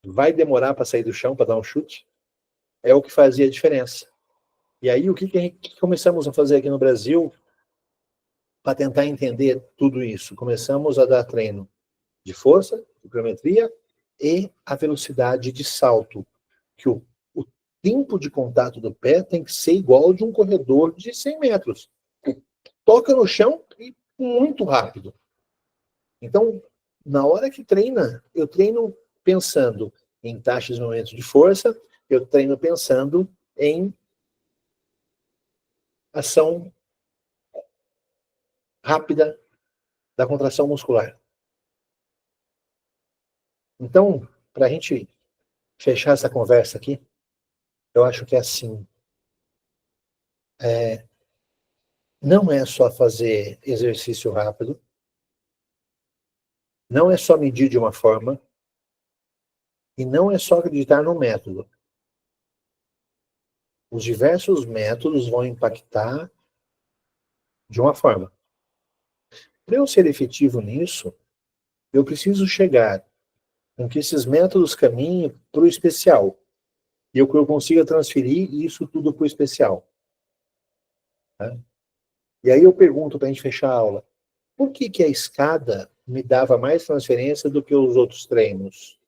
A: vai demorar para sair do chão, para dar um chute, é o que fazia a diferença. E aí, o que começamos a fazer aqui no Brasil para tentar entender tudo isso? Começamos a dar treino de força, de pliometria e a velocidade de salto, que o tempo de contato do pé tem que ser igual ao de um corredor de 100 metros. Toca no chão e muito rápido. Então, na hora que treina, eu treino pensando em taxas de momentos de força, eu treino pensando em ação rápida da contração muscular. Então, para a gente fechar essa conversa aqui, eu acho que é assim, não é só fazer exercício rápido, não é só medir de uma forma, e não é só acreditar no método. Os diversos métodos vão impactar de uma forma. Para eu ser efetivo nisso, eu preciso chegar com que esses métodos caminhem para o especial. E eu consiga transferir isso tudo para o especial. Tá? E aí eu pergunto para a gente fechar a aula, por que a escada me dava mais transferência do que os outros treinos?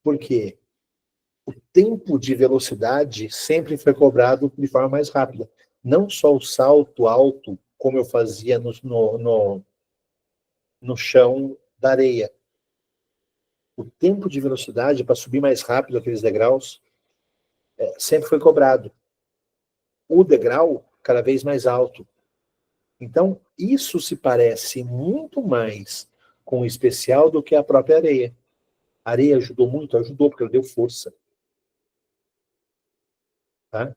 A: Porque o tempo de velocidade sempre foi cobrado de forma mais rápida. Não só o salto alto, como eu fazia no chão da areia. O tempo de velocidade para subir mais rápido aqueles degraus sempre foi cobrado. O degrau cada vez mais alto. Então, isso se parece muito mais com o especial do que a própria areia. A areia ajudou muito? Ajudou, porque ela deu força. Tá?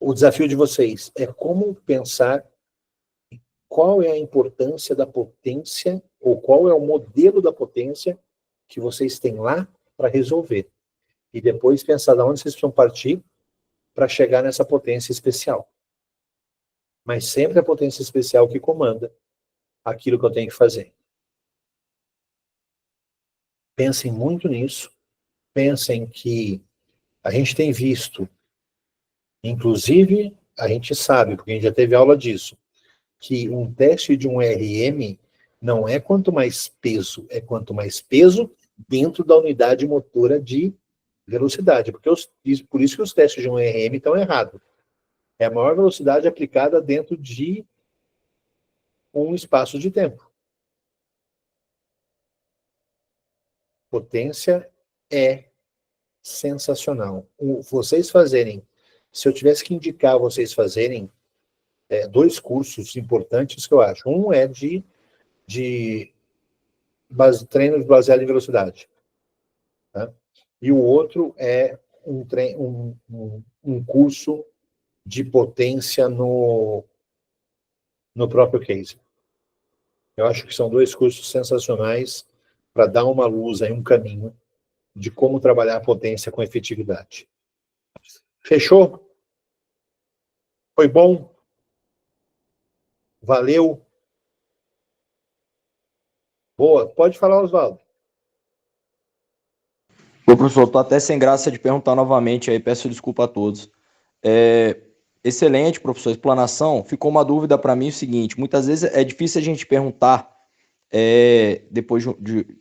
A: O desafio de vocês é como pensar qual é a importância da potência, ou qual é o modelo da potência que vocês têm lá para resolver. E depois pensar de onde vocês precisam partir para chegar nessa potência especial. Mas sempre a potência especial que comanda aquilo que eu tenho que fazer. Pensem muito nisso. Pensem que a gente tem visto, inclusive a gente sabe, porque a gente já teve aula disso, que um teste de um RM não é quanto mais peso, é quanto mais peso dentro da unidade motora de velocidade. Por isso que os testes de um RM estão errados. É a maior velocidade aplicada dentro de um espaço de tempo. Potência é sensacional. Vocês fazerem se eu tivesse que indicar vocês fazerem 2 cursos importantes que eu acho. Um é de treinos baseados em velocidade. Tá? E o outro é um curso de potência no próprio case. Eu acho que são 2 cursos sensacionais para dar uma luz aí, um caminho de como trabalhar a potência com efetividade. Fechou? Foi bom? Valeu? Boa. Pode falar, Oswaldo.
B: Ô, professor, estou até sem graça de perguntar novamente aí, peço desculpa a todos. Excelente, professor, explanação. Ficou uma dúvida para mim o seguinte, muitas vezes é difícil a gente perguntar, depois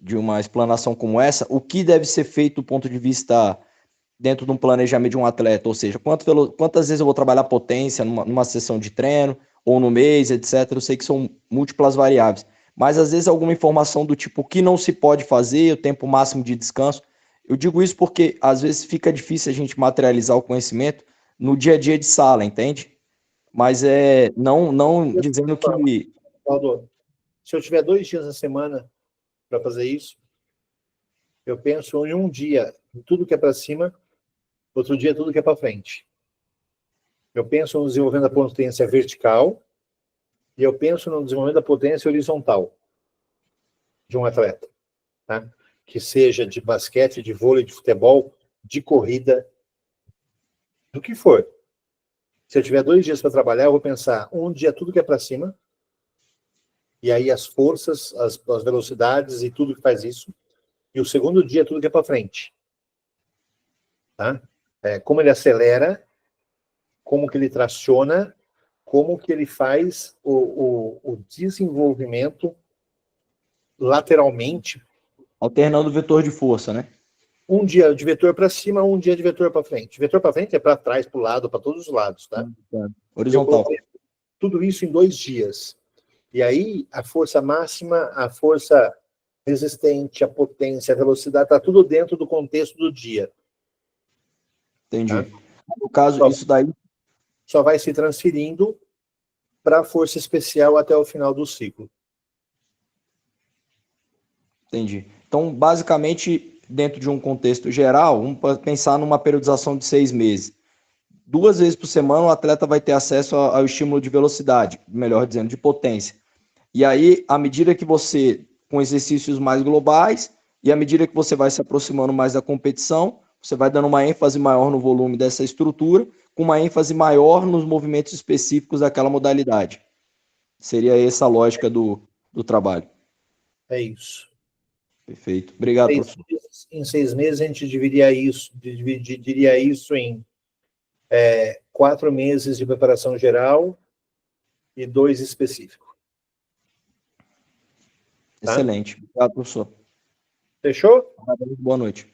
B: de uma explanação como essa, o que deve ser feito do ponto de vista dentro de um planejamento de um atleta, ou seja, quantas vezes eu vou trabalhar potência numa sessão de treino, ou no mês, etc. Eu sei que são múltiplas variáveis, mas às vezes alguma informação do tipo o que não se pode fazer, o tempo máximo de descanso. Eu digo isso porque às vezes fica difícil a gente materializar o conhecimento no dia a dia de sala, entende? Mas não dizendo que...
A: Oswaldo, se eu tiver 2 dias na semana para fazer isso, eu penso em um dia em tudo que é para cima, outro dia tudo que é para frente. Eu penso no desenvolvimento da potência vertical e eu penso no desenvolvimento da potência horizontal de um atleta, tá? Que seja de basquete, de vôlei, de futebol, de corrida, do que for. Se eu tiver 2 dias para trabalhar, eu vou pensar um dia tudo que é para cima, e aí as forças, as velocidades e tudo que faz isso, e o segundo dia tudo que é para frente. Tá? Como ele acelera, como que ele traciona, como que ele faz o desenvolvimento lateralmente.
B: Alternando o vetor de força, né?
A: Um dia de vetor para cima, um dia de vetor para frente. Vetor para frente é para trás, para o lado, para todos os lados, tá?
B: Horizontal.
A: Tudo isso em 2 dias. E aí, a força máxima, a força resistente, a potência, a velocidade, está tudo dentro do contexto do dia.
B: Entendi.
A: Tá?
B: No caso, isso daí...
A: Só vai se transferindo para a força especial até o final do ciclo.
B: Entendi. Então, basicamente, dentro de um contexto geral, vamos pensar numa periodização de 6 meses. 2 vezes por semana, o atleta vai ter acesso ao estímulo de velocidade, melhor dizendo, de potência. E aí, à medida que você, com exercícios mais globais, e à medida que você vai se aproximando mais da competição, você vai dando uma ênfase maior no volume dessa estrutura, com uma ênfase maior nos movimentos específicos daquela modalidade. Seria essa a lógica do trabalho.
A: É isso.
B: Perfeito. Obrigado, professor.
A: Em 6 meses, a gente dividiria isso em 4 meses de preparação geral e 2 específicos. Tá?
B: Excelente. Obrigado, professor.
A: Fechou?
B: Boa noite.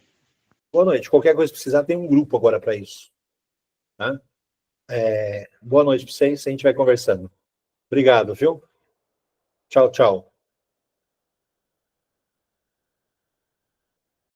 A: Boa noite. Qualquer coisa que precisar, tem um grupo agora para isso. Tá? Boa noite para vocês, a gente vai conversando. Obrigado, viu? Tchau, tchau.